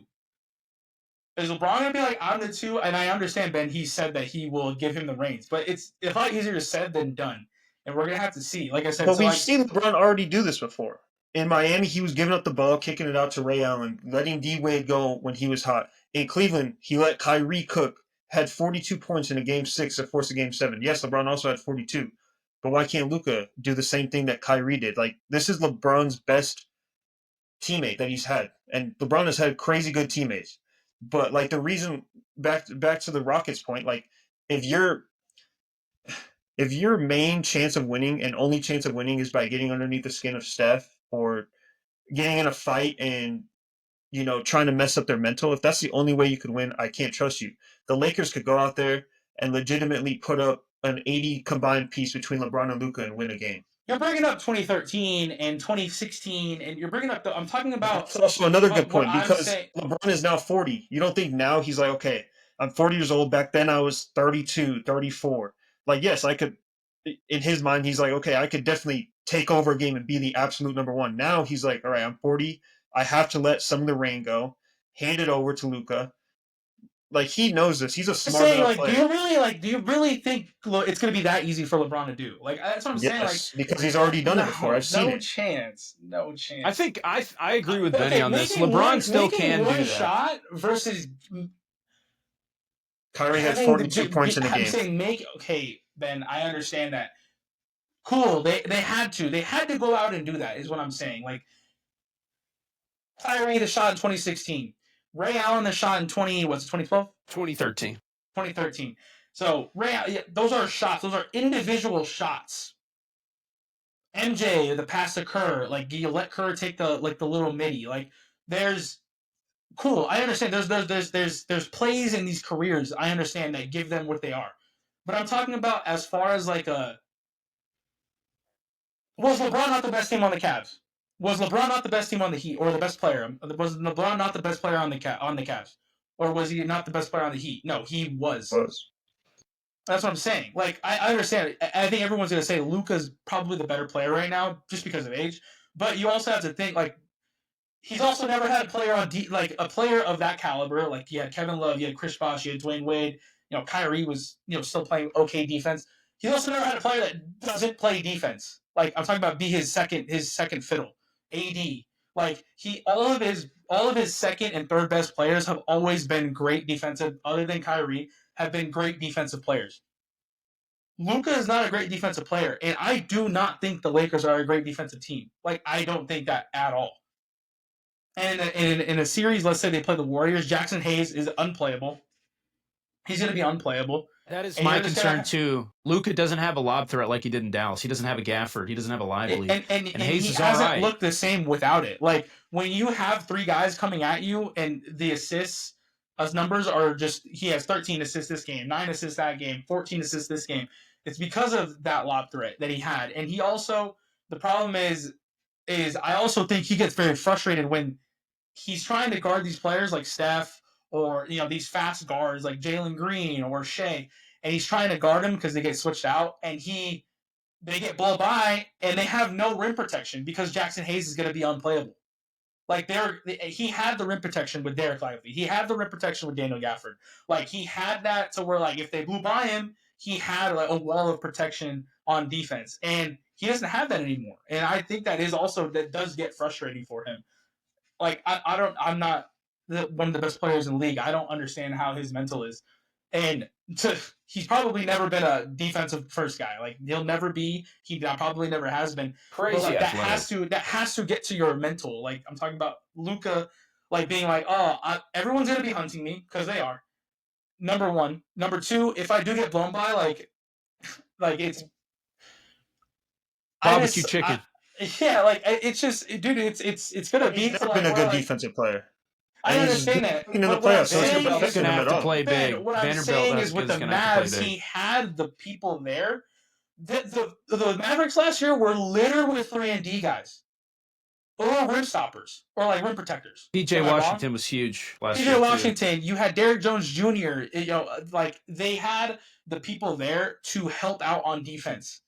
Is LeBron gonna be like I'm the 2? And I understand Ben. He said that he will give him the reins, but it's a lot easier said than done. And we're gonna have to see. Like I said, but so we've seen LeBron already do this before. In Miami, he was giving up the ball, kicking it out to Ray Allen, letting D Wade go when he was hot. In Cleveland, he let Kyrie cook, had 42 points in a game 6 that forced a game 7. Yes, LeBron also had 42. But why can't Luka do the same thing that Kyrie did? Like, this is LeBron's best teammate that he's had. And LeBron has had crazy good teammates. But like the reason back to the Rockets point, like if your main chance of winning and only chance of winning is by getting underneath the skin of Steph or getting in a fight and trying to mess up their mental, if that's the only way you could win, I can't trust you. The Lakers could go out there and legitimately put up an 80 combined piece between LeBron and Luka and win a game. You're bringing up 2013 and 2016, and you're bringing up I'm talking about. That's also another good point because saying, LeBron is now 40. You don't think now he's like, okay, I'm 40 years old. Back then I was 32, 34. Like, yes, I could. In his mind, he's like, okay, I could definitely take over a game and be the absolute number one. Now he's like, all right, I'm 40. I have to let some of the rain go, hand it over to Luka. Like, he knows this. He's a smart enough player. Do you really think it's going to be that easy for LeBron to do? Like, that's what I'm saying. Like, because he's already done it before. I've seen it. No chance. I think I agree with Benny on this. LeBron still can do that. Shot versus Kyrie had 42 points in the game. I'm saying okay, Ben, I understand that. Cool. They had to go out and do that. Is what I'm saying. Like, Kyrie the shot in 2016. Ray Allen the shot in 2012? 2013. 2013. So those are shots. Those are individual shots. MJ, the pass to Kerr, like you let Kerr take the little midi. Like there's cool. I understand. There's plays in these careers. I understand that give them what they are, but I'm talking about as far as like was LeBron not the best team on the Cavs? Was LeBron not the best team on the Heat or the best player? Was LeBron not the best player on the Cavs? Or was he not the best player on the Heat? No, he was. That's what I'm saying. Like, I understand. I think everyone's going to say Luka's probably the better player right now just because of age. But you also have to think, like, he's also never had a player a player of that caliber. Like, you had Kevin Love, you had Chris Bosh, you had Dwayne Wade. Kyrie was, still playing okay defense. He's also never had a player that doesn't play defense. Like, I'm talking about be his second fiddle. AD. Like, all of his second and third best players have always been great defensive, other than Kyrie, have been great defensive players. Luka is not a great defensive player, and I do not think the Lakers are a great defensive team. Like, I don't think that at all. And in a series, let's say they play the Warriors, Jackson Hayes is unplayable. He's going to be unplayable. That is my concern, too. Luka doesn't have a lob threat like he did in Dallas. He doesn't have a Gafford. He doesn't have a Lively. And Hayes is hasn't looked the same without it. Like, when you have three guys coming at you and the assists, numbers are just, he has 13 assists this game, 9 assists that game, 14 assists this game. It's because of that lob threat that he had. And he also, the problem is I also think he gets very frustrated when he's trying to guard these players like Steph, or these fast guards like Jalen Green or Shea, and he's trying to guard them because they get switched out, and they get blown by, and they have no rim protection because Jackson Hayes is going to be unplayable. Like he had the rim protection with Derek Lively, he had the rim protection with Daniel Gafford. Like he had that to where like if they blew by him, he had like a wall of protection on defense, and he doesn't have that anymore. And I think that does get frustrating for him. Like I'm not one of the best players in the league. I don't understand how his mental is. And he's probably never been a defensive first guy. Like he'll never be. He probably never has been. Crazy. Like, that has to get to your mental. Like I'm talking about Luka, like being like, everyone's gonna be hunting me because they are. Number one. Number two, if I do get blown by, like it's barbecue chicken. It's just, dude. It's gonna be. He's never been a good defensive player. I understand that. In the playoffs, he's going to have to play big. What I'm saying is with the Mavs, he had the people there. The Mavericks last year were littered with 3-and-D guys. Or rim stoppers. Or like rim protectors. PJ Washington was huge last year. PJ Washington, you had Derrick Jones Jr. Like they had the people there to help out on defense.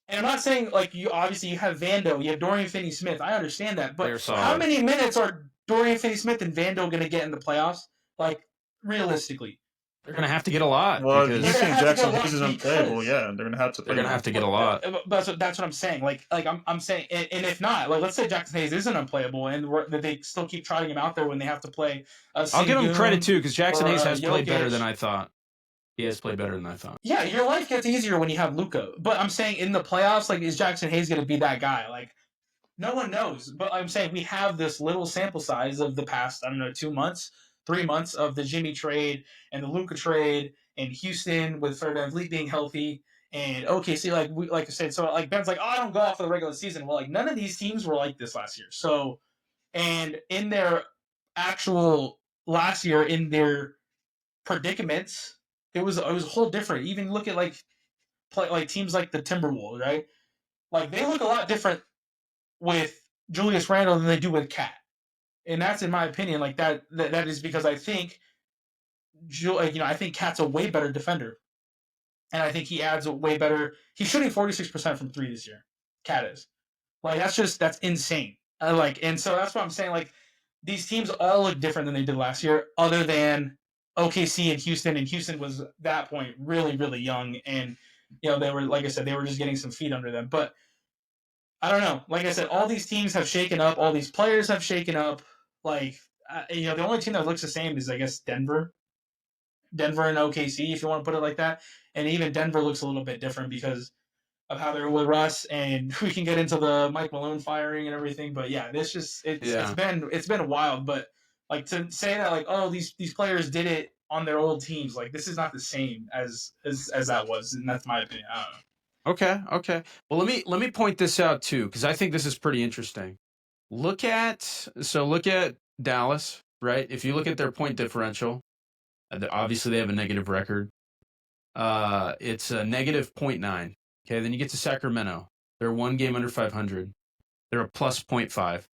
And I'm not saying like you have Vando, you have Dorian Finney-Smith. I understand that, but how many minutes are Dorian Finney-Smith and Vando going to get in the playoffs? Like realistically, They're going to have to get a lot Well, because you think Jackson Hayes is because unplayable? Yeah, they're gonna have to they're play going to him. have to get a lot. that's what I'm saying. Like I'm saying, and if not, like let's say Jackson Hayes isn't unplayable, and that they still keep trotting him out there when they have to play a I'll give him credit Sengun too because Jackson or Hayes a has played better than Jokic. I thought. He has played better than I thought. Yeah, your life gets easier when you have Luka. But I'm saying in the playoffs, like is Jackson Hayes going to be that guy? Like no one knows. But I'm saying we have this little sample size of the past, I don't know, 2 months, 3 months of the Jimmy trade and the Luka trade and Houston with Fred VanVleet being healthy and OKC, like I said. So like Ben's like, oh, I don't go off for the regular season. Well, like none of these teams were like this last year. So and in their actual last year in their predicaments, it was a whole different. Even look at like teams like the Timberwolves, right? Like they look a lot different with Julius Randle than they do with Cat, and that's in my opinion. Like that is because I think I think Cat's a way better defender, and I think he adds a way better. He's shooting 46% from three this year. Cat is like that's insane. And so that's what I'm saying. Like these teams all look different than they did last year, other than OKC and Houston. And Houston was at that point really really young, and they were like I said they were just getting some feet under them, but I don't know. Like I said, all these teams have shaken up. All these players have shaken up. Like, the only team that looks the same is, I guess, Denver. Denver and OKC, if you want to put it like that. And even Denver looks a little bit different because of how they're with Russ. And we can get into the Mike Malone firing and everything. But yeah, this just it's been wild. But like to say that like these players did it on their old teams, like this is not the same as that was, and that's my opinion. I don't know. Okay. Well, let me point this out too because I think this is pretty interesting. Look at Dallas, right? If you look at their point differential, obviously they have a negative record. It's a negative 0.9. Okay, then you get to Sacramento. They're one game under 500. They're a plus 0.5.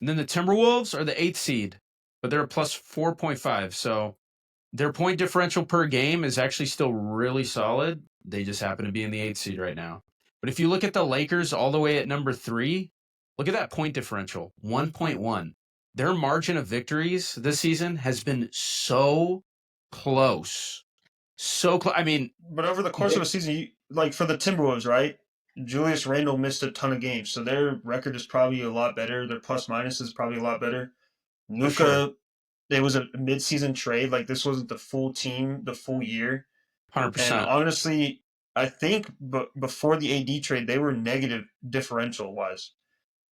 And then the Timberwolves are the 8th seed, but they're a plus 4.5. So their point differential per game is actually still really solid. They just happen to be in the 8th seed right now. But if you look at the Lakers all the way at number 3, look at that point differential, 1.1. Their margin of victories this season has been so close. So close. I mean, But over the course of a season, like for the Timberwolves, right? Julius Randle missed a ton of games, so their record is probably a lot better. Their plus minus is probably a lot better. for sure. Luka, it was a mid-season trade. Like this wasn't the full team, the full year. 100%. And honestly, I think before the AD trade, they were negative differential wise.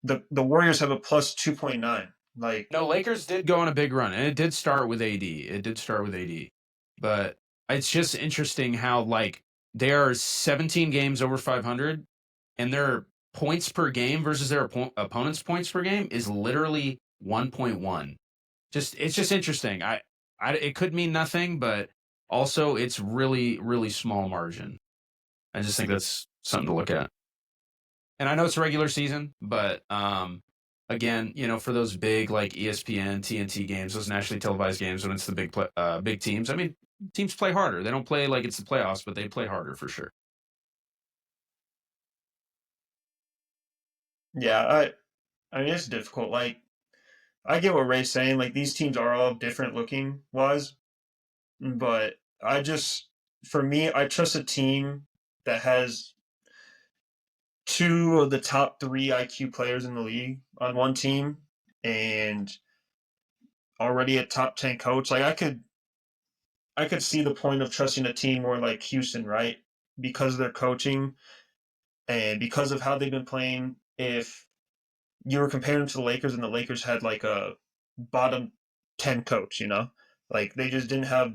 The Warriors have a plus 2.9. Like No, Lakers did go on a big run, and it did start with AD. But it's just interesting how like they are 17 games over 500, and their points per game versus their opponent's points per game is literally 1.1. It's just interesting. It could mean nothing, but also it's really really small margin. I just think that's something to look at. And I know it's a regular season, but again, for those big like ESPN, TNT games, those nationally televised games when it's the big teams. I mean, teams play harder. They don't play like it's the playoffs, but they play harder for sure. yeah, I mean it's difficult. Like I get what Ray's saying. Like these teams are all different looking wise, but for me, I trust a team that has two of the top three IQ players in the league on one team and already a top 10 coach. Like I could see the point of trusting a team more like Houston, right? Because of their coaching and because of how they've been playing. If you were comparing to the Lakers and the Lakers had like a bottom 10 coach, like they just didn't have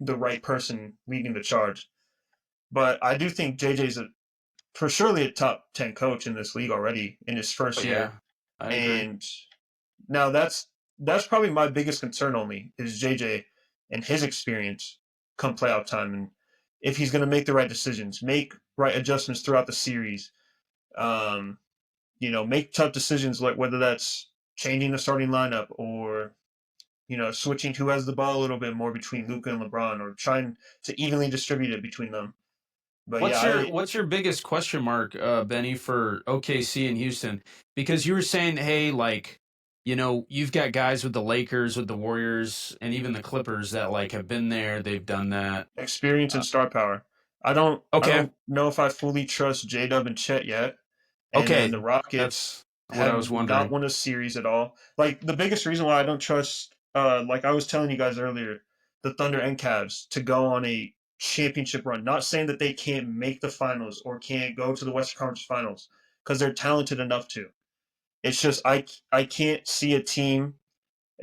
the right person leading the charge. But I do think JJ's for surely a top 10 coach in this league already in his first year. I agree. And now that's probably my biggest concern only is JJ and his experience come playoff time and if he's going to make the right decisions, make right adjustments throughout the series, make tough decisions like whether that's changing the starting lineup or switching who has the ball a little bit more between Luka and LeBron or trying to evenly distribute it between them. But what's your biggest question mark, Benny, for OKC and Houston? Because you were saying, hey, like you've got guys with the Lakers, with the Warriors, and even the Clippers that like have been there. They've done that. Experience and star power. I don't Okay. know if I fully trust J-Dub and Chet yet. And then the Okay. Rockets That's what I was have not wondering. won a series at all. Like the biggest reason why I don't trust, like I was telling you guys earlier, the Thunder and Cavs to go on a championship run. Not saying that they can't make the finals or can't go to the Western Conference Finals because they're talented enough to. It's just I can't see a team,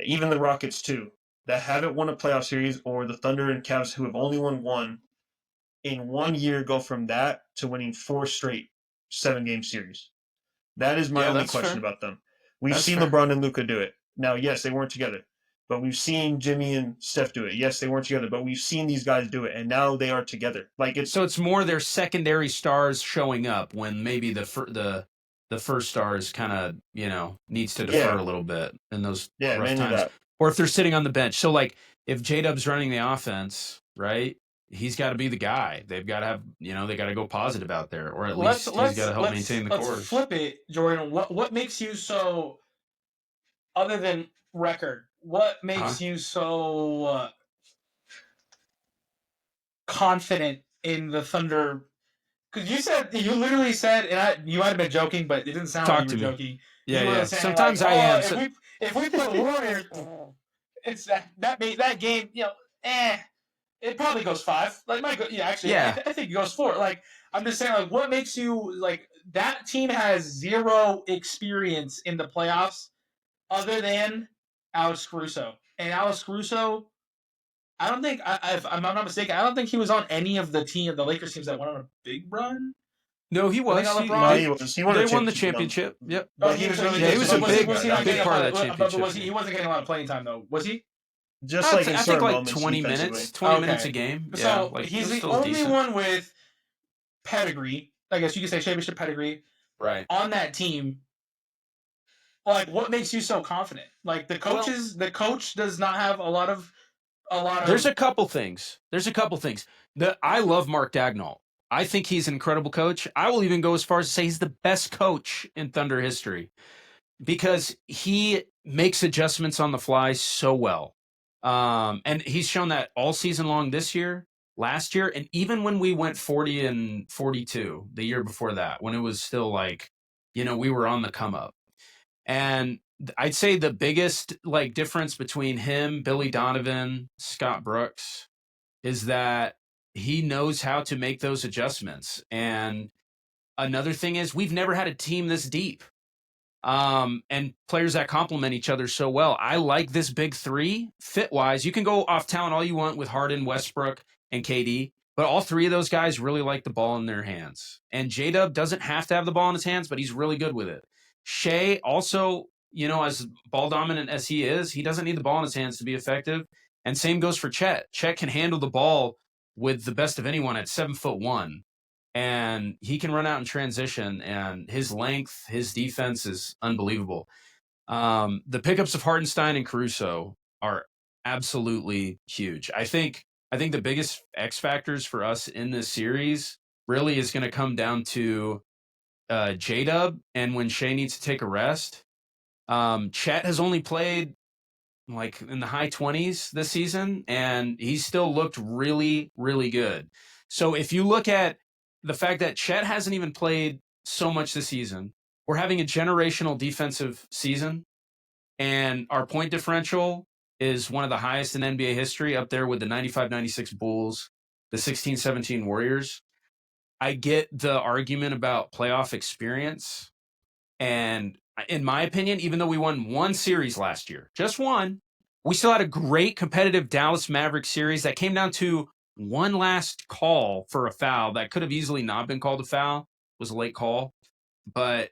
even the Rockets too, that haven't won a playoff series, or the Thunder and Cavs who have only won one in 1 year, go from that to winning 4 straight 7-game series. That is my Yeah, only that's question fair. about them. We've That's seen fair. LeBron and Luka do it. Now, yes, they weren't together, but we've seen Jimmy and Steph do it. Yes, they weren't together, but we've seen these guys do it, and now they are together. Like So it's more their secondary stars showing up when maybe the first star is kind of needs to defer a little bit in those yeah, rough mainly times, that. or if they're sitting on the bench. So like if J Dub's running the offense, right? He's got to be the guy. They've got to have they got to go positive out there, or at let's least he's got let's to help let's maintain the let's course. flip it, Jordan. What makes you so, other than record? What Huh? makes you so confident in the Thunder? Because you literally said, and you might have been joking, but it didn't sound like Talk you were to me. joking. Yeah, You were yeah. saying like, Sometimes I "Oh, am. So, if we play the Warriors, it's that game, it probably goes 5. Like, might go, yeah, actually, yeah. I think it goes 4. Like, I'm just saying, like, what makes you like that team has zero experience in the playoffs other than Alex Caruso, and Alex Caruso. I don't think, if I'm not mistaken, I don't think he was on any of the Lakers teams that went on a big run. No, he They was. got He No, LeBron. he was. He won a they won the championship with them, championship. Yep. Oh, but he was so really Yeah, he just was a a but go-to big guy. was he not big getting a part lot of that but championship he team. wasn't getting a lot of playing time though, was he? Just like in I think certain like moments 20 defensively. minutes, 20 minutes a Okay. game. Yeah, So like it he's was the still only decent. one with pedigree, I guess you could say championship pedigree, Right. on that team. Like, what makes you so confident? Like the Well, coach does not have a lot there's of a couple things. I love Mark Dagnall. I think he's an incredible coach. I will even go as far as to say he's the best coach in Thunder history because he makes adjustments on the fly so well. And he's shown that all season long this year, last year, and even when we went 40 and 42 the year before that, when it was still like, we were on the come up. And I'd say the biggest like difference between him, Billy Donovan, Scott Brooks is that he knows how to make those adjustments. And another thing is we've never had a team this deep. And players that complement each other so well. I like this big three fit wise. You can go off talent all you want with Harden, Westbrook, and KD, but all three of those guys really like the ball in their hands. And J Dub doesn't have to have the ball in his hands, but he's really good with it. Shea also, as ball dominant as he is, he doesn't need the ball in his hands to be effective. And same goes for Chet. Chet can handle the ball with the best of anyone at 7'1", and he can run out in transition, and his length, his defense is unbelievable. The pickups of Hartenstein and Caruso are absolutely huge. I think the biggest X factors for us in this series really is going to come down to J Dub and when Shea needs to take a rest. Chet has only played like in the high 20s this season, and he still looked really, really good. So if you look at the fact that Chet hasn't even played so much this season, we're having a generational defensive season, and our point differential is one of the highest in NBA history, up there with the 95-96 Bulls, the 16-17 Warriors. I get the argument about playoff experience, and in my opinion, even though we won one series last year, just one, we still had a great competitive Dallas Mavericks series that came down to one last call for a foul that could have easily not been called a foul. It was a late call. But,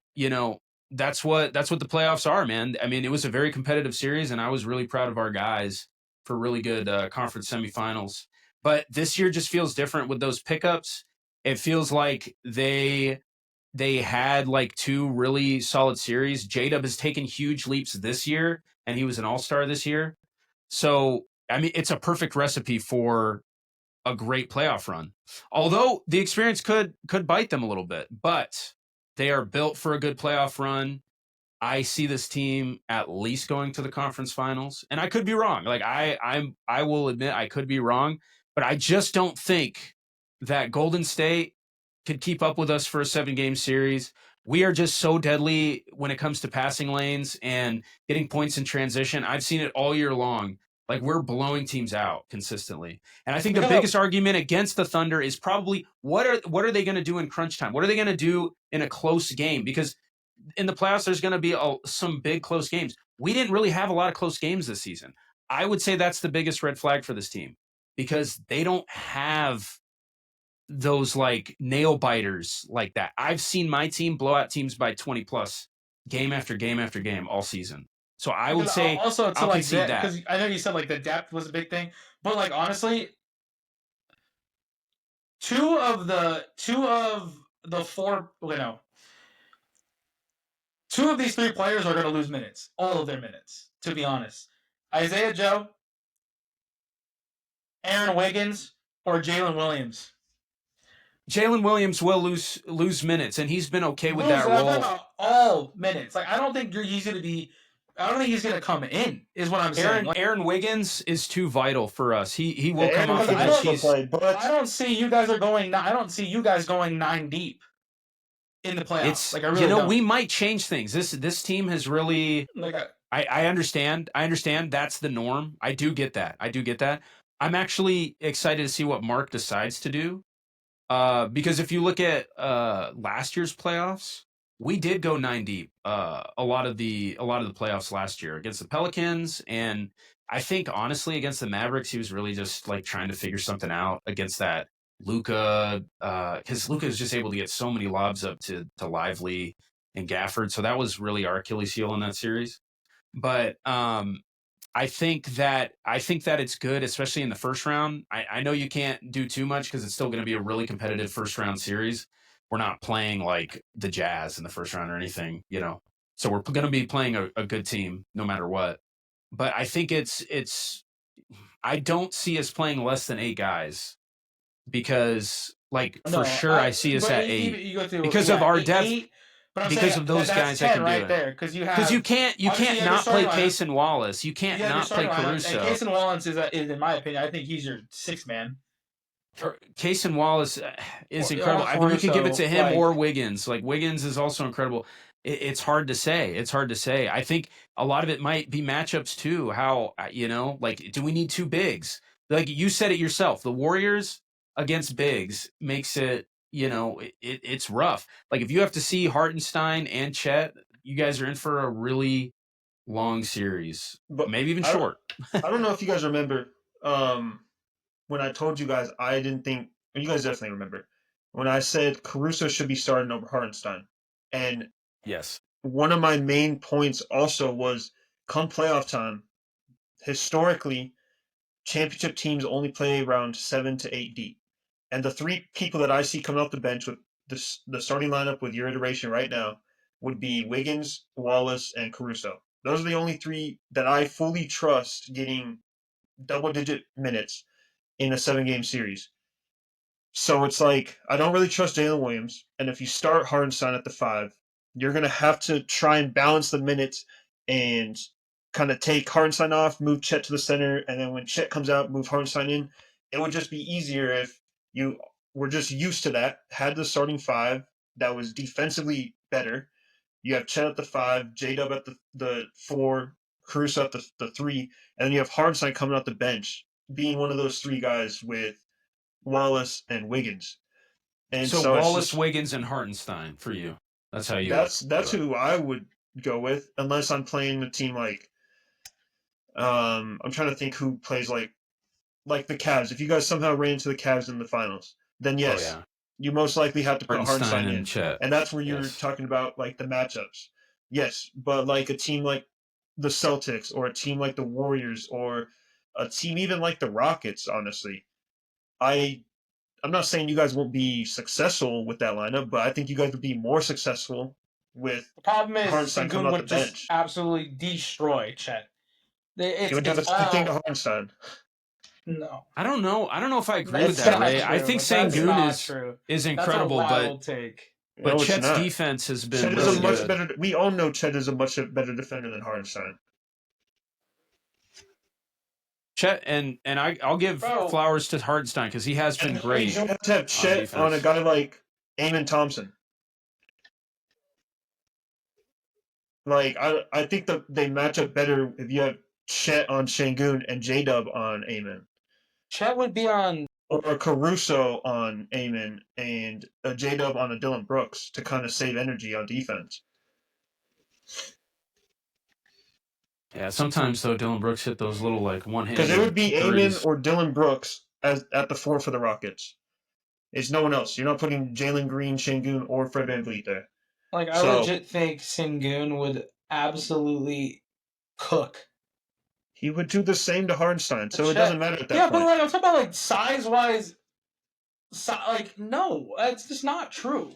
that's what the playoffs are, man. I mean, it was a very competitive series, and I was really proud of our guys for really good conference semifinals. But this year just feels different with those pickups. It feels like they had like two really solid series. J-Dub has taken huge leaps this year, and he was an all-star this year. So, I mean, it's a perfect recipe for a great playoff run. Although the experience could bite them a little bit, but they are built for a good playoff run. I see this team at least going to the conference finals, and I could be wrong. Like I will admit I could be wrong, but I just don't think that Golden State could keep up with us for a 7-game series. We are just so deadly when it comes to passing lanes and getting points in transition. I've seen it all year long. Like we're blowing teams out consistently. And I think the biggest argument against the Thunder is probably what are they going to do in crunch time? What are they going to do in a close game? Because in the playoffs, there's going to be some big close games. We didn't really have a lot of close games this season. I would say that's the biggest red flag for this team because they don't have those like nail biters like that. I've seen my team blow out teams by 20 plus game after game after game all season. So I would say also to I'll like concede that because I know you said like the depth was a big thing, but like honestly, two of the four, two of these three players are going to lose minutes, all of their minutes. To be honest, Isaiah Joe, Aaron Wiggins, or Jalen Williams. Jalen Williams will lose minutes, and he's been okay with that role. All minutes. Like I don't think he's going to be. I don't think he's going to come in. Is what I'm saying. Like, Aaron Wiggins is too vital for us. He will come off the bench. I don't see you guys going. I don't see you guys going 9 deep in the playoffs. It's like I really don't. We might change things. This team has really. I understand. I understand that's the norm. I do get that. I'm actually excited to see what Mark decides to do. Because if you look at last year's playoffs, we did go 9 deep. A lot of the playoffs last year against the Pelicans, and I think honestly against the Mavericks, he was really just like trying to figure something out against that Luka, because Luka is just able to get so many lobs up to Lively and Gafford, so that was really our Achilles heel in that series. But I think that it's good, especially in the first round. I know you can't do too much because it's still going to be a really competitive first round series. We're not playing like the Jazz in the first round or anything, So we're going to be playing a good team no matter what. But I think it's. I don't see us playing less than 8 guys because, I see us at 8 because of our depth. Because of those guys that can do it. There, because you can't not play Case and Wallace. You can't not play Caruso. And Case and Wallace is, in my opinion, I think he's your 6th man. Case and Wallace is incredible. I mean, you could give it to him or Wiggins. Like Wiggins is also incredible. It's hard to say. I think a lot of it might be matchups too. How do we need 2 bigs? Like you said it yourself. The Warriors against bigs makes it. It's rough. Like if you have to see Hartenstein and Chet, you guys are in for a really long series, but maybe even short. I don't know if you guys remember when I told you guys I didn't think. You guys definitely remember when I said Caruso should be starting over Hartenstein, and yes, one of my main points also was come playoff time. Historically, championship teams only play around 7 to 8 deep. And the 3 people that I see coming off the bench with the starting lineup with your iteration right now would be Wiggins, Wallace, and Caruso. Those are the only 3 that I fully trust getting double-digit minutes in a 7-game series. So it's like, I don't really trust Jalen Williams. And if you start Hartenstein at the 5, you're going to have to try and balance the minutes and kind of take Hartenstein off, move Chet to the center, and then when Chet comes out, move Hartenstein in. It would just be easier if you were just used to that, had the starting 5 that was defensively better. You have Chet at the 5, J-Dub at the 4, Caruso at the 3, and then you have Hartenstein coming off the bench, being one of those 3 guys with Wallace and Wiggins. And so Wallace, Wiggins, and Hartenstein for you. That's how you. That's who I would go with, unless I'm playing a team like. I'm trying to think who plays like the Cavs. If you guys somehow ran into the Cavs in the finals, then yes, you most likely have to put Hartenstein in. Chet. And that's where you're talking about like the matchups. Yes, but like a team like the Celtics or a team like the Warriors or a team even like the Rockets, honestly, I'm not saying you guys won't be successful with that lineup, but I think you guys would be more successful with the problem is Hartenstein coming off the bench. Just absolutely destroy Chet. It would do the same thing to Hartenstein. No, I don't know if I agree with that, Ray. I think Sengun is incredible, that's a wild but take. But No, it's Chet's not. defense has been Chet is really a much good. better. We all know Chet is a much better defender than Hartenstein. Chet and I'll give Bro. flowers to Hartenstein because he has been And great. you don't have to have Chet defense. on a guy like Eamon Thompson. Like I think that they match up better if you have Chet on Şengün and J-Dub on Eamon. Chet would be on. Or Caruso on Eamon and a J-Dub on a Dylan Brooks to kind of save energy on defense. Yeah, sometimes though Dylan Brooks hit those little like one-handed. Because it would be threes. Eamon or Dylan Brooks as at the 4 for the Rockets. It's no one else. You're not putting Jalen Green, Şengün, or Fred VanVleet there. Like, I legit think Şengün would absolutely cook. He would do the same to Hartenstein, so Chet, it doesn't matter at that yeah, point. but like I'm talking about like size-wise. Like, no, that's just not true.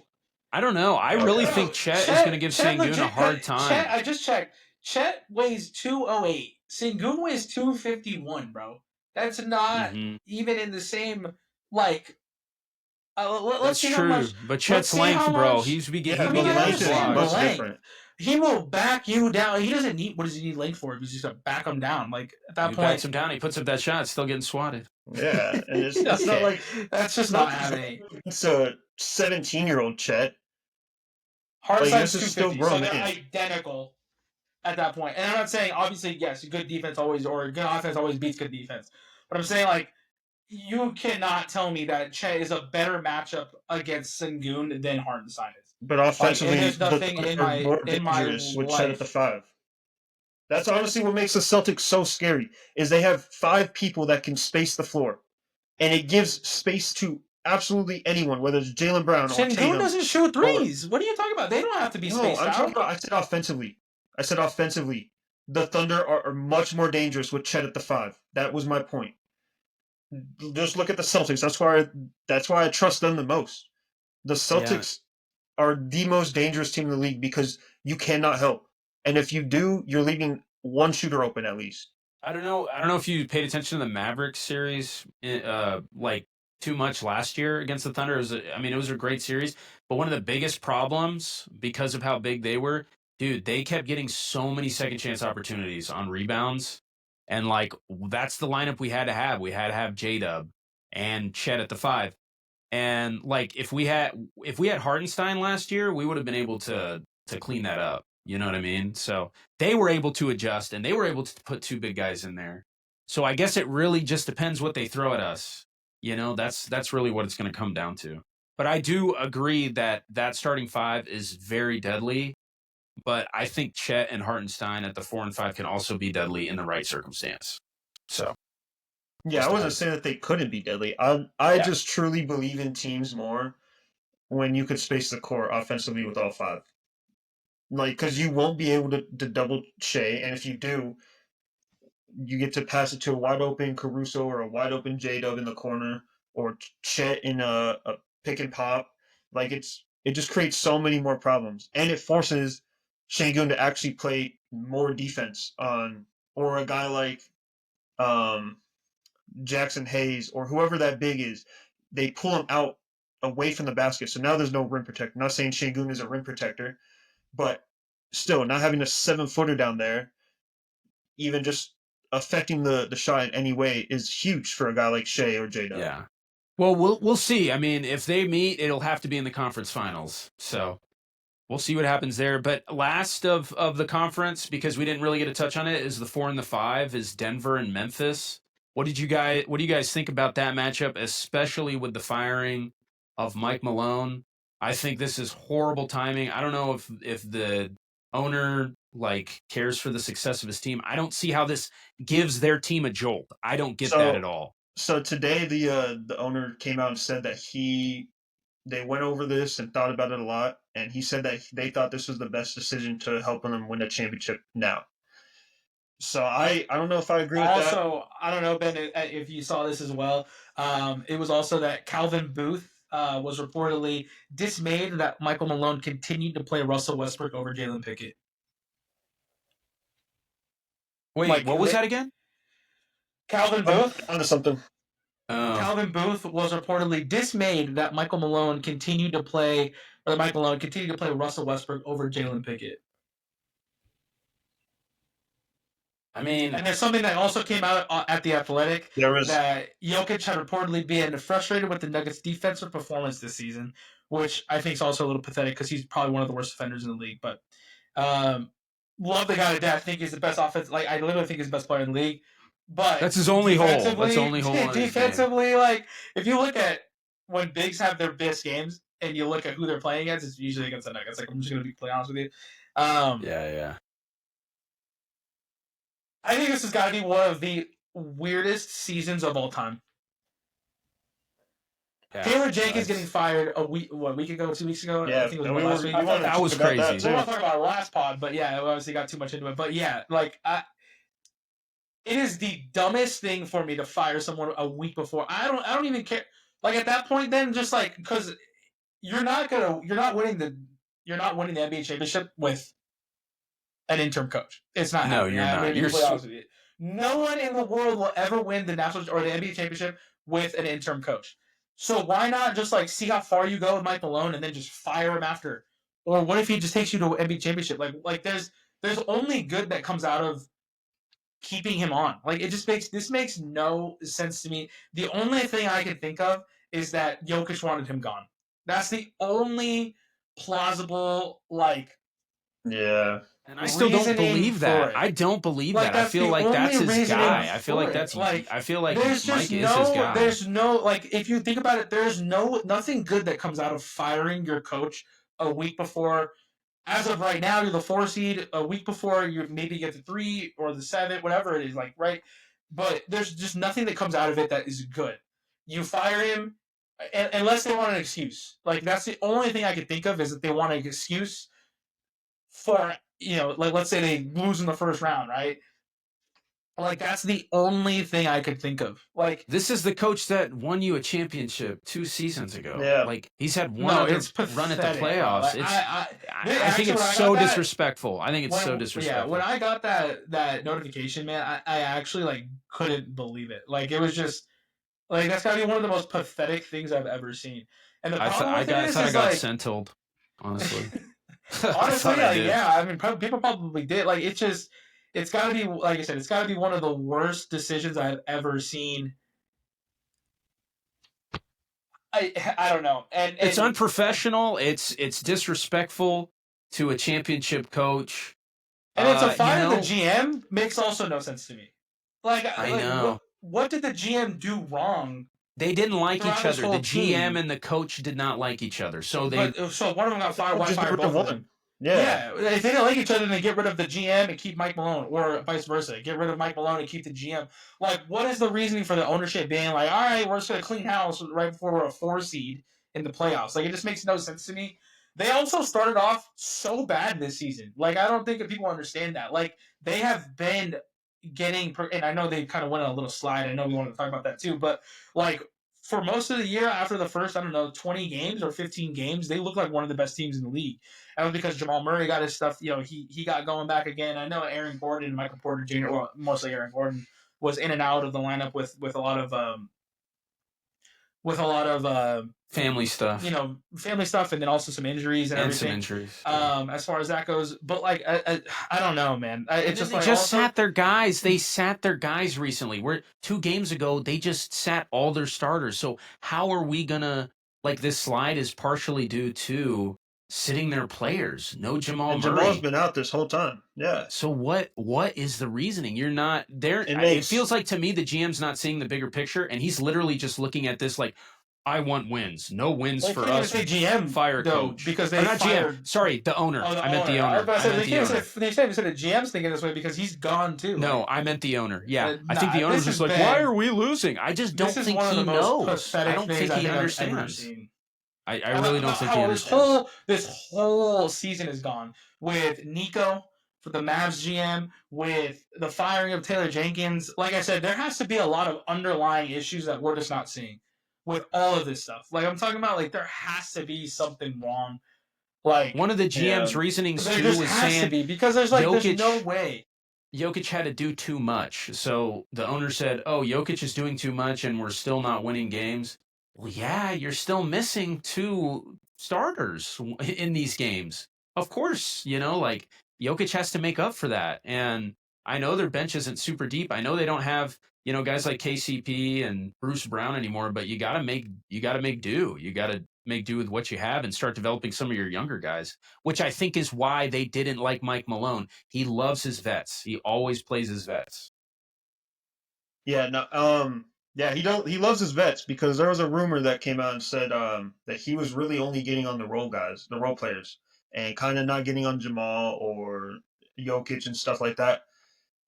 I don't know. I really think Chet is going to give Şengün a hard time. I just checked. Chet weighs 208. Şengün weighs 251, bro. That's not even in the same, like... let's see true. how much... But Chet's length, bro. He's beginning to get length is much different. He will back you down. He doesn't need... What does he need length for? He's just going to back him down. Like, at that point... He backs him down. He puts up that shot. Still getting swatted. Yeah. And it's not like... That's just not happening. It's a 17-year-old Chet. Hartenstein's this is 250, still grown so they're man. identical at that point. And I'm not saying, obviously, yes, good defense always, or good offense always beats good defense. But I'm saying, like, you cannot tell me that Chet is a better matchup against Şengün than Hartenstein is. But offensively, there's nothing in my with Chet at the 5. That's honestly what makes the Celtics so scary, is they have 5 people that can space the floor. And it gives space to absolutely anyone, whether it's Jaylen Brown or Tatum. Şengün doesn't shoot threes. What are you talking about? They don't have to be spaced out. I said offensively. The Thunder are much more dangerous with Chet at the 5. That was my point. Just look at the Celtics. That's why I trust them the most. The Celtics are the most dangerous team in the league because you cannot help. And if you do, you're leaving one shooter open at least. I don't know if you paid attention to the Mavericks series like too much last year against the Thunder. It was a great series, but one of the biggest problems because of how big they were, dude, they kept getting so many second chance opportunities on rebounds. And like that's the lineup we had to have. We had to have J-Dub and Chet at the 5. And like if we had Hartenstein last year, we would have been able to clean that up. You know what I mean? So they were able to adjust and they were able to put 2 big guys in there. So I guess it really just depends what they throw at us. You know, that's really what it's going to come down to. But I do agree that starting 5 is very deadly. But I think Chet and Hartenstein at the 4 and 5 can also be deadly in the right circumstance. So, yeah, I wasn't saying that they couldn't be deadly. I just truly believe in teams more when you could space the court offensively with all 5. Like, because you won't be able to double Shea, and if you do, you get to pass it to a wide open Caruso or a wide open J-Dub in the corner or Chet in a pick and pop. Like, it just creates so many more problems, and it forces Şengün to actually play more defense on, or a guy like Jackson Hayes or whoever that big is. They pull him out away from the basket, so now there's no rim protector. I'm not saying Şengün is a rim protector, but still, not having a 7-footer down there, even just affecting the shot in any way, is huge for a guy like Shea or J-Dub. Yeah. Well, we'll see. I mean, if they meet, it'll have to be in the conference finals. So we'll see what happens there. But last of the conference, because we didn't really get a touch on it, is the 4 and the 5 is Denver and Memphis. What do you guys think about that matchup, especially with the firing of Mike Malone? I think this is horrible timing. I don't know if the owner cares for the success of his team. I don't see how this gives their team a jolt. I don't get that at all. So today the owner came out and said that they went over this and thought about it a lot, and he said that they thought this was the best decision to help them win a championship now. So I don't know if I agree with that. Also, I don't know, Ben, if you saw this as well. It was also that Calvin Booth was reportedly dismayed that Michael Malone continued to play Russell Westbrook over Jalen Pickett. Wait, what was that again? Calvin Booth? Onto something. Calvin Booth was reportedly dismayed that Michael Malone continued to play or Mike Malone continue to play Russell Westbrook over Jalen Pickett? I mean, And there's something that also came out at The Athletic that Jokic had reportedly been frustrated with the Nuggets' defensive performance this season, which I think is also a little pathetic because he's probably one of the worst defenders in the league. But love the guy to death. I think he's the best offense. Like I literally think he's the best player in the league. But that's his only hole. That's the only hole in his game. Defensively, like if you look at when bigs have their best games and you look at who they're playing against, it's usually against the Nuggets. Like I'm just gonna be completely honest with you. Yeah. I think this has got to be one of the weirdest seasons of all time. Yeah, Taylor Jenkins getting fired a week ago, 2 weeks ago? Yeah, I think it was last week. That was crazy. We won't talk about our last pod, but yeah, obviously got too much into it. But yeah, like it is the dumbest thing for me to fire someone a week before. I don't even care. Like at that point, then just like because you're not winning the NBA championship with an interim coach. It's not happening. You're not. You're honest with you. No one in the world will ever win the national or the NBA championship with an interim coach. So why not just like see how far you go with Mike Malone and then just fire him after? Or what if he just takes you to an NBA championship? Like there's only good that comes out of keeping him on. Like this makes no sense to me. The only thing I can think of is that Jokic wanted him gone. That's the only plausible Yeah. And I still don't believe that. I don't believe that. I feel like that's his guy. I feel like that's I feel like Mike is his guy. There's no if you think about it, there's nothing good that comes out of firing your coach a week before. As of right now, you're the 4 seed. A week before, you maybe get the 3 or the 7, whatever it is, right? But there's just nothing that comes out of it that is good. You fire him unless they want an excuse. Like that's the only thing I could think of is that they want an excuse for let's say they lose in the first round, right? Like that's the only thing I could think of. Like this is the coach that won you a championship 2 seasons ago. Yeah. Like he's had one other run at the playoffs. I think it's so disrespectful. I think it's so disrespectful. Yeah, when I got that notification, man, I actually couldn't believe it. Like it was just that's gotta be one of the most pathetic things I've ever seen. And the problem I got sentiled, honestly. Honestly, I mean, people probably did. Like, it's got to be, like I said, it's got to be one of the worst decisions I've ever seen. I don't know, and it's unprofessional. It's disrespectful to a championship coach, and it's a fire the GM makes also no sense to me. I know what did the GM do wrong? They didn't like each other. The GM and the coach did not like each other. So one of them got fired. Why fire both of them? Yeah. If they didn't like each other, then they get rid of the GM and keep Mike Malone, or vice versa. Get rid of Mike Malone and keep the GM. Like, what is the reasoning for the ownership being like, all right, we're just going to clean house right before we're a 4 seed in the playoffs? Like, it just makes no sense to me. They also started off so bad this season. Like, I don't think that people understand that. Like, they have been getting, and I know they kind of went on a little slide. I know we wanted to talk about that too, but for most of the year after the first, 20 games or 15 games, they look like one of the best teams in the league. And because Jamal Murray got his stuff, he got going back again. I know Aaron Gordon and Michael Porter Jr., well, mostly Aaron Gordon, was in and out of the lineup with a lot of family stuff, and then also some injuries and everything. Some injuries. As far as that goes, but I don't know, man. It's just they sat their guys. They sat their guys recently. 2 games ago, they just sat all their starters. So how are we gonna this slide is partially due to sitting their players. No Jamal Murray. Jamal's been out this whole time. Yeah. So what is the reasoning? You're not there. It feels like to me the GM's not seeing the bigger picture, and he's literally just looking at this like, I want wins. No wins for us. Say GM fire coach because they not fired. GM. Sorry, the owner. I meant the owner. They said the GM's thinking this way because he's gone too. No, I meant the owner. Yeah, I think the owner's just like, why are we losing? I just don't think he knows. I don't think he understands. I really don't think he understands. This whole season is gone with Nico for the Mavs GM, with the firing of Taylor Jenkins. Like I said, there has to be a lot of underlying issues that we're just not seeing with all of this stuff. Like I'm talking about, there has to be something wrong. Like one of the GM's reasonings too was saying because there's no way. Jokic had to do too much. So the owner said, "Oh, Jokic is doing too much, and we're still not winning games." Well, yeah, you're still missing two starters in these games. Of course, like Jokic has to make up for that. And I know their bench isn't super deep. I know they don't have, guys like KCP and Bruce Brown anymore, but you gotta make do. You gotta make do with what you have and start developing some of your younger guys, which I think is why they didn't like Mike Malone. He loves his vets. He always plays his vets. Yeah, no, yeah, he loves his vets because there was a rumor that came out and said that he was really only getting on the role guys, the role players, and kind of not getting on Jamal or Jokic and stuff like that.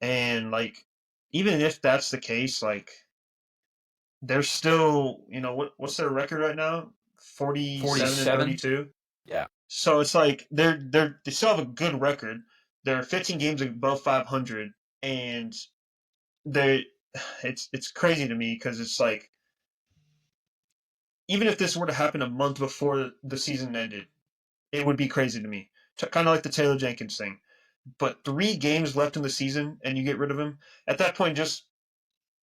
And like, even if that's the case, like, they're still, what's their record right now? 47 and 32. Yeah. So it's like they still have a good record. They're 15 games above 500, and they it's crazy to me because it's like, even if this were to happen a month before the season ended, it would be crazy to me. Kind of like the Taylor Jenkins thing. But 3 games left in the season, and you get rid of him. At that point, just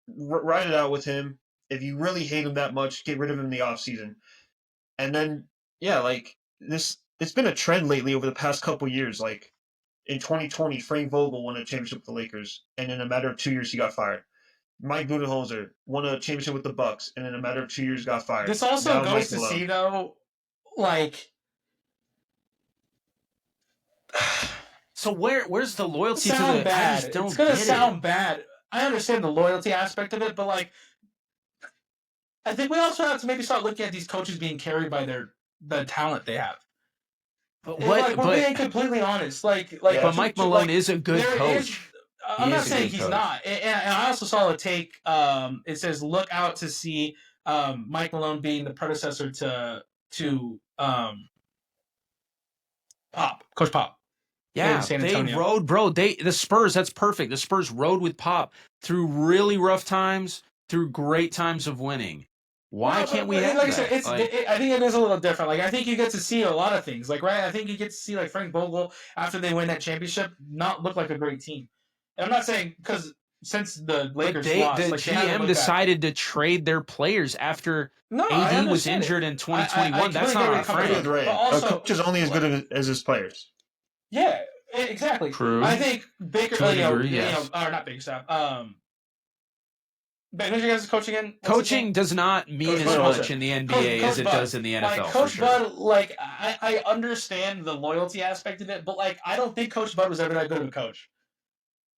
ride it out with him. If you really hate him that much, get rid of him in the offseason. And then, yeah, like this, it's been a trend lately over the past couple years. Like in 2020, Frank Vogel won a championship with the Lakers, and in a matter of 2 years, he got fired. Mike Budenholzer won a championship with the Bucks, and in a matter of 2 years, got fired. This also Now goes Mike to Malone. see, though, like. So where's the loyalty to sound the? bad. I just don't it's gonna get sound it. bad. I understand the loyalty aspect of it, but like, I think we also have to maybe start looking at these coaches being carried by the talent they have. But And, what? like, we're being completely honest. But Mike Malone is a good coach. I'm not saying he's not. And I also saw a take. It says, "Look out to see Mike Malone being the predecessor to Coach Pop." Yeah, San they Antonio. rode, bro. The Spurs. That's perfect. The Spurs rode with Pop through really rough times, through great times of winning. Why can't we have like that? I said, I think it is a little different. Like, I think you get to see a lot of things. Like, right, I think you get to see like Frank Vogel after they win that championship not look like a great team. And I'm not saying because since the Lakers lost, the like, GM decided to trade their players after AD was injured in 2021. That's not on Frank. But also, a coach is only as good as his players. Yeah, exactly. True. I think Baker, to a degree, yes. or not Baker staff. Ben, who's your guys' coach again? Coaching does not mean as much in the NBA as it does in the NFL. Like, Coach Bud, like, I understand the loyalty aspect of it, but like, I don't think Coach Bud was ever that good of a coach.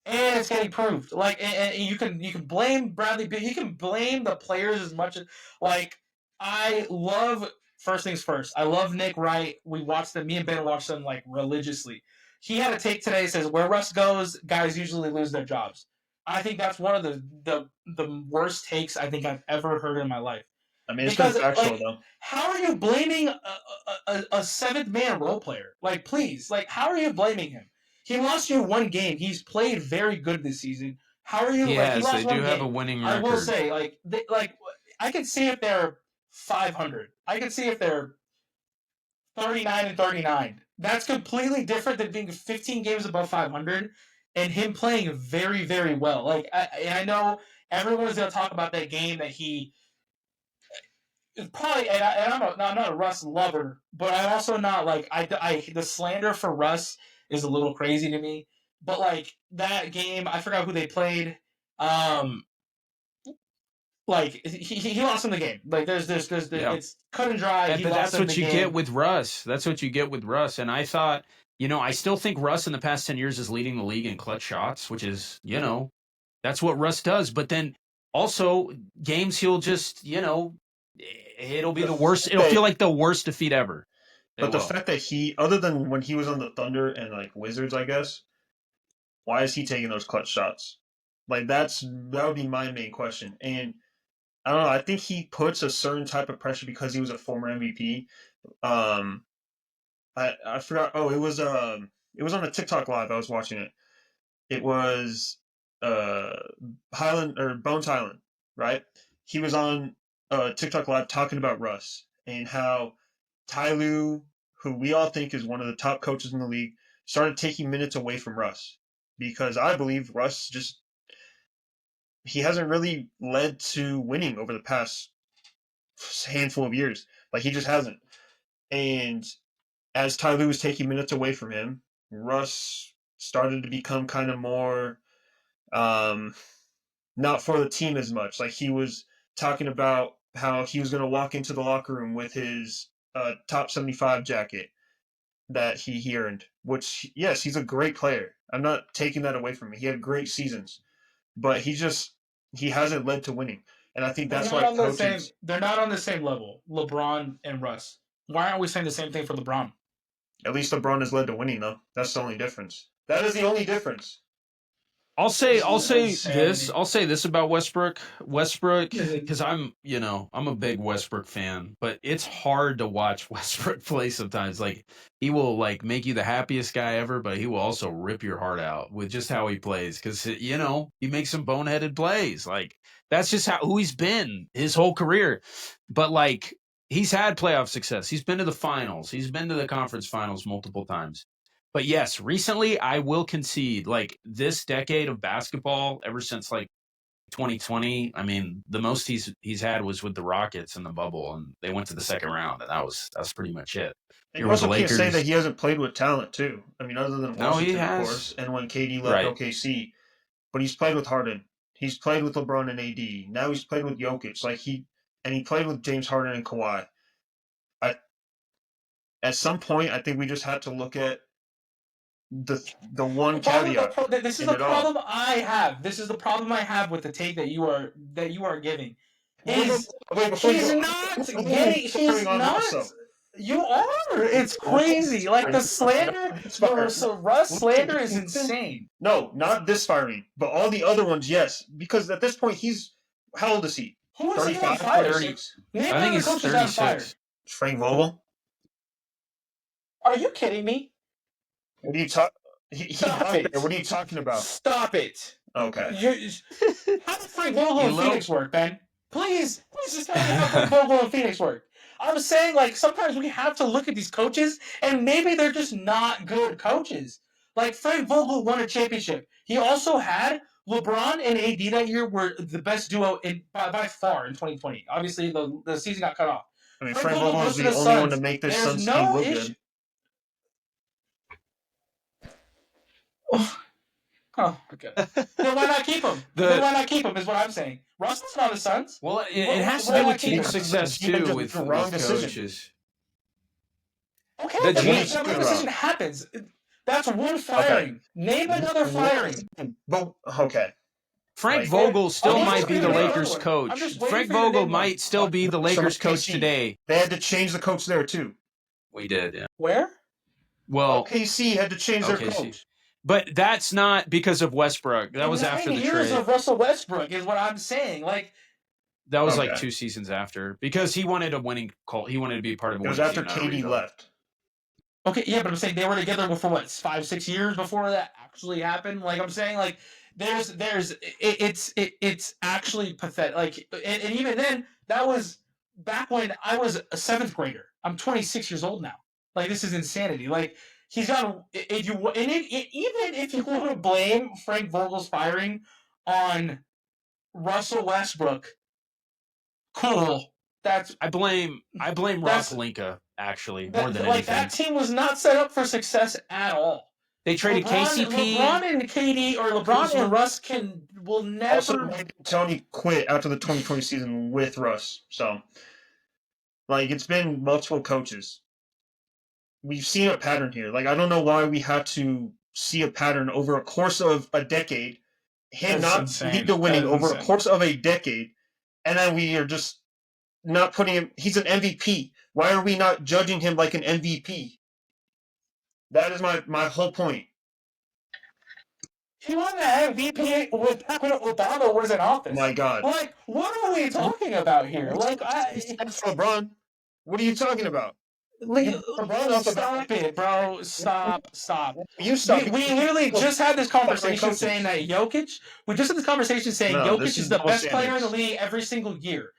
And it's getting proved. Like, and you can blame Bradley Beal. You can blame the players as much as, like, I love, first things first, I love Nick Wright. We watched them. Me and Ben watched them like religiously. He had a take today that says, "Where Russ goes, guys usually lose their jobs." I think that's one of the worst takes I think I've ever heard in my life. I mean, it's been factual, though. How are you blaming a seventh man role player? Like, please, like, how are you blaming him? He lost you 1 game. He's played very good this season. How are you? He lost they do have game. a winning record. I will say, I could see if they're 500. I could see if they're 39 and 39. That's completely different than being 15 games above 500 and him playing very, very well. Like, I know everyone's going to talk about that game that he is probably, and I'm not a Russ lover, but I'm also not, like, the slander for Russ is a little crazy to me. But, like, that game, I forgot who they played. Like, he lost in the game. Like, there's it's cut and dry. But that's what you get with Russ. That's what you get with Russ. And I thought, I still think Russ in the past 10 years is leading the league in clutch shots, which is, that's what Russ does. But then also games he'll just, it'll be the worst. It'll feel like the worst defeat ever. But the fact that other than when he was on the Thunder and like Wizards, I guess, why is he taking those clutch shots? Like, that would be my main question. And I don't know. I think he puts a certain type of pressure because he was a former MVP. I forgot. Oh, it was on a TikTok live. I was watching it. It was Highland or Bones Highland, right? He was on TikTok live talking about Russ and how Ty Lue, who we all think is one of the top coaches in the league, started taking minutes away from Russ because I believe Russ he hasn't really led to winning over the past handful of years. Like, he just hasn't. And as Ty Lue was taking minutes away from him, Russ started to become kind of more not for the team as much. Like he was talking about how he was going to walk into the locker room with his top 75 jacket that he earned, which, yes, he's a great player. I'm not taking that away from him. He had great seasons, but he hasn't led to winning. And I think that's why coaches. They're not on the same level. LeBron and Russ. Why aren't we saying the same thing for LeBron? At least LeBron has led to winning, though. That's the only difference. That is the only difference. I'll say this about Westbrook, because I'm a big Westbrook fan, but it's hard to watch Westbrook play sometimes. Like he will make you the happiest guy ever, but he will also rip your heart out with just how he plays, because he makes some boneheaded plays. Like that's just who he's been his whole career. But he's had playoff success. He's been to the finals. He's been to the conference finals multiple times. But yes, recently I will concede, this decade of basketball, ever since 2020, I mean, the most he's had was with the Rockets in the bubble, and they went to the second round, and that's pretty much it. And you also can't say that he hasn't played with talent too. I mean, other than Washington, of course, and when KD left OKC, but he's played with Harden, he's played with LeBron and AD. Now he's played with Jokic, he played with James Harden and Kawhi. At some point, I think we just had to look at the one caveat. This is the problem I have. This is the problem I have with the take that you are giving. He's not. You are. It's crazy. The slander. Russ slander is insane. No, not this firing, but all the other ones, yes. Because at this point, how old is he? Who is 35, 30. I think he's 36. Frank Vogel. Are you kidding me? What are you talking? What are you talking about? Stop it. Okay. How does Frank Vogel in Phoenix work, Ben? Please just tell me how Frank Vogel in Phoenix work. I'm saying, sometimes we have to look at these coaches, and maybe they're just not good coaches. Frank Vogel won a championship. He also had LeBron and AD that year were the best duo by far in 2020. Obviously, the season got cut off. I mean, Frank Vogel was the only one to make this Suns team look good. Oh, okay. Then why not keep him? Then why not keep him is what I'm saying. Russell's not the Suns. Well, it has to do with team success, too, with coaches. Okay, the decision happens. That's one firing. Okay. Name another firing. But, okay. Frank Vogel still might be the Lakers coach. Frank Vogel might still be the Lakers coach today. They had to change the coach there, too. We did, yeah. Where? Well, OKC had to change their coach. But that's not because of Westbrook. That was after the trade. 9 years of Russell Westbrook is what I'm saying. That was 2 seasons after, because he wanted a winning cult. He wanted to be part of a winning team. It was after KD left. Okay, yeah, but I'm saying they were together for 5-6 years before that actually happened. I'm saying it's actually pathetic. And even then, that was back when I was a 7th grader. I'm 26 years old now. This is insanity. He's got even if you want to blame Frank Vogel's firing on Russell Westbrook, cool. I blame Rob Pelinka actually more than anything. That team was not set up for success at all. They traded KCP. LeBron and KD or LeBron and Russ will never. Also, Tony quit after the 2020 season with Russ, so it's been multiple coaches. We've seen a pattern here. I don't know why we have to see a pattern over a course of a decade, him not lead to winning over a course of a decade, and then we are just not putting him. He's an MVP. Why are we not judging him like an MVP? That is my whole point. He won the MVP back when Obama was in office. My God. What are we talking about here? LeBron. What are you talking about? Stop it, bro. Stop. You stop. We literally just had this conversation saying that Jokic. We just had this conversation saying Jokic is the best player in the league every single year.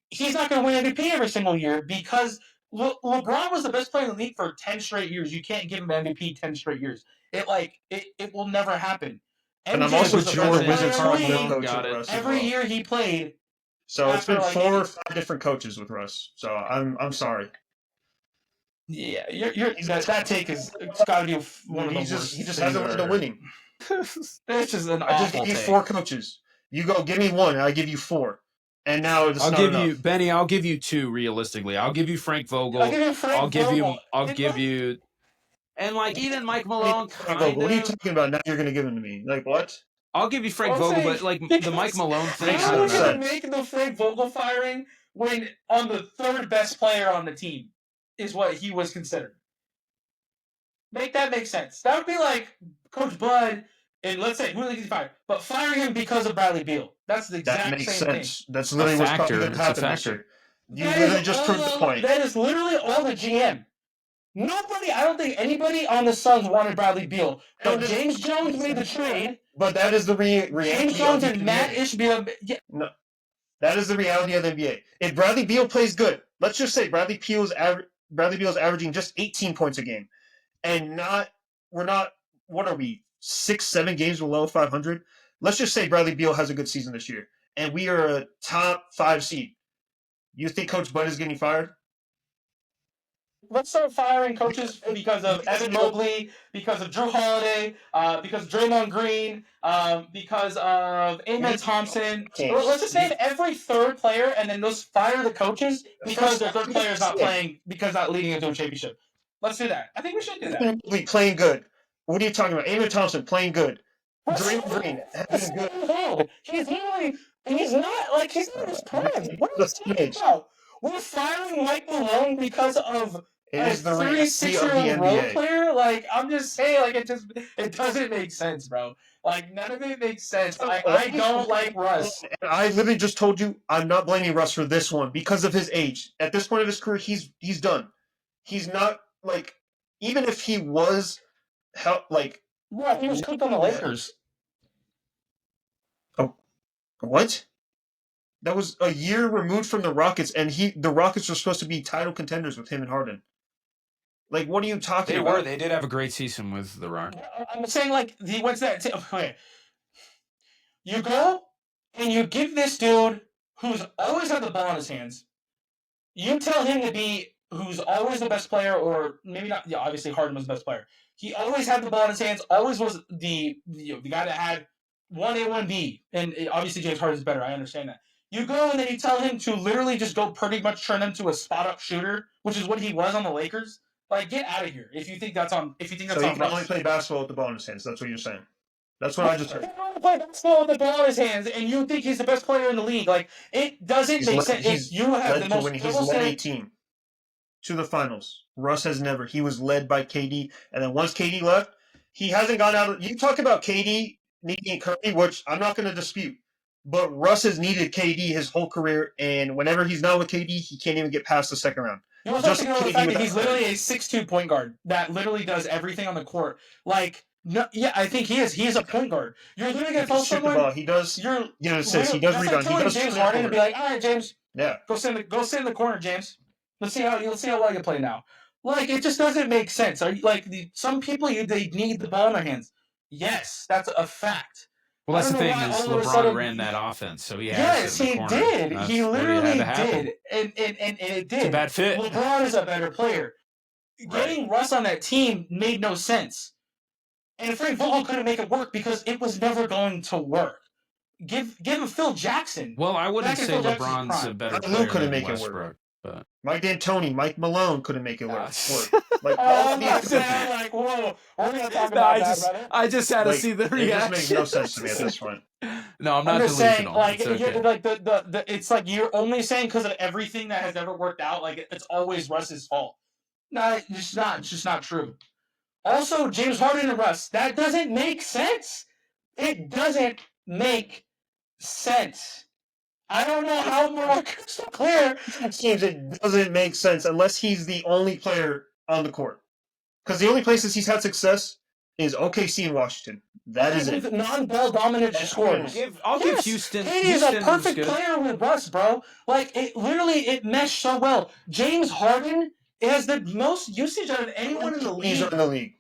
He's not going to win MVP every single year because LeBron was the best player in the league for 10 straight years. You can't give him MVP 10 straight years. It will never happen. And I'm also sure Wizards every year he played. So it's been 4 or 5 different coaches with Russ. So I'm sorry. Yeah, that take is it's got to be one of the worst. He just things hasn't I've led to heard. winning. This is an I just awful gave you take. 4 coaches. You go, give me 1, and I give you 4. And now it's I'll not give enough. you Benny. I'll give you 2. Realistically, I'll give you Frank Vogel. I'll give you Frank Vogel. I'll give you, and like even Mike Malone, Frank kind Vogel. What are you of. talking about? Now you're going to give him to me. Like, what? I'll give you Frank I'm Vogel, saying, but like the Mike because Malone thing, makes I how are don't we no know. gonna sense. make the Frank Vogel firing when on the third best player on the team is what he was considered? Make that make sense. That would be like Coach Bud, and let's say who he fired, but firing him because of Bradley Beal. That's the That exact makes same thing. sense. That's literally what's probably going to It's a happen this factor. year. You literally just proved the point. That is literally all the GM. Nobody, I don't think anybody on the Suns wanted Bradley Beal, but James Jones made the trade. But that is the reality James of Jones the and Matt NBA. Ishbia. Yeah, No, that is the reality of the NBA. If Bradley Beal plays good, let's just say Bradley Beal's averaging just 18 points a game, and we're not. What are we? 6, 7 games below 500. Let's just say Bradley Beal has a good season this year, and we are a top 5 seed. You think Coach Bud is getting fired? let's start firing coaches because of Evan Mobley, because of Drew Holiday, because of Draymond Green, because of Amen Thompson. Let's just name every third player and then let's fire the coaches because their third player is not playing, because not leading into a championship. Let's do that. I think we should do that. Mobley playing good. What are you talking about? Amen Thompson playing good. Draymond Green having good. He's not like he's not his prime. What are you talking about? We're firing Mike Malone because of It is the a reality of the 36-year-old role NBA. player. Like I'm just saying, like it doesn't make sense, bro. Like none of it makes sense. I don't like Russ. And I literally just told you I'm not blaming Russ for this one because of his age. At this point of his career, he's done. He's not like, even if he was like, Yeah, he was cooked on the Lakers. oh, what? That was a year removed from the Rockets, and the Rockets were supposed to be title contenders with him and Harden. Like, what are you talking about? They did have a great season with the Rock. I'm saying like he went to that. Okay, you go and you give this dude who's always had the ball in his hands. You tell him to be who's always the best player, or maybe not. Yeah, obviously Harden was the best player. He always had the ball in his hands. Always was the guy that had 1A, 1B, and obviously James Harden's better. I understand that. You go and then you tell him to literally just go pretty much turn into a spot up shooter, which is what he was on the Lakers. Like, get out of here if you think that's on. If you think that's So on he can only Russ. play basketball with the ball in his hands. That's what you're saying. That's what I just heard. He can only play basketball with the ball in his hands, and you think he's the best player in the league. Like, it doesn't make sense. If you have the most he's led a team to the finals. Russ has never. He was led by KD, and then once KD left, he hasn't gone out. You talk about KD needing Curry, which I'm not going to dispute, but Russ has needed KD his whole career, and whenever he's not with KD, he can't even get past the second round. You also have to know the fact that he's literally a 6'2" point guard that literally does everything on the court. Like, no, yeah, I think he is. He is a point guard. You're literally gonna tell someone. The ball. He does. You're assists. He does rebound. Like he does James Harden and be like, all right, James. Yeah. Go sit in the corner, James. Let's see how well you play now. Like, it just doesn't make sense. Some people they need the ball in their hands. Yes, that's a fact. Well, that's the thing is LeBron ran that offense, so he has he did. He literally did, and it did. It's a bad fit. LeBron is a better player. Getting Russ on that team made no sense, and Frank Vogel couldn't make it work because it was never going to work. Give him Phil Jackson. Well, I wouldn't say LeBron's a better player couldn't than make Westbrook, it work. But Mike D'Antoni, Mike Malone couldn't make it work. Like, like, whoa, we're gonna talk about that. I just had to see the reaction. It just makes no sense to me at this point. No, I'm not delusional. Like, it's okay. like it's like you're only saying because of everything that has ever worked out. Like, it's always Russ's fault. No, it's just not true. Also, James Harden and Russ, that doesn't make sense. It doesn't make sense. I don't know how more crystal clear. It seems it doesn't make sense unless he's the only player on the court. Because the only places he's had success is OKC and Washington. That is it. Non-ball dominant scorers. I'll give Houston. He's a perfect player with Russ, bro. Like, it meshed so well. James Harden has the most usage out of anyone in the league. He's in the league.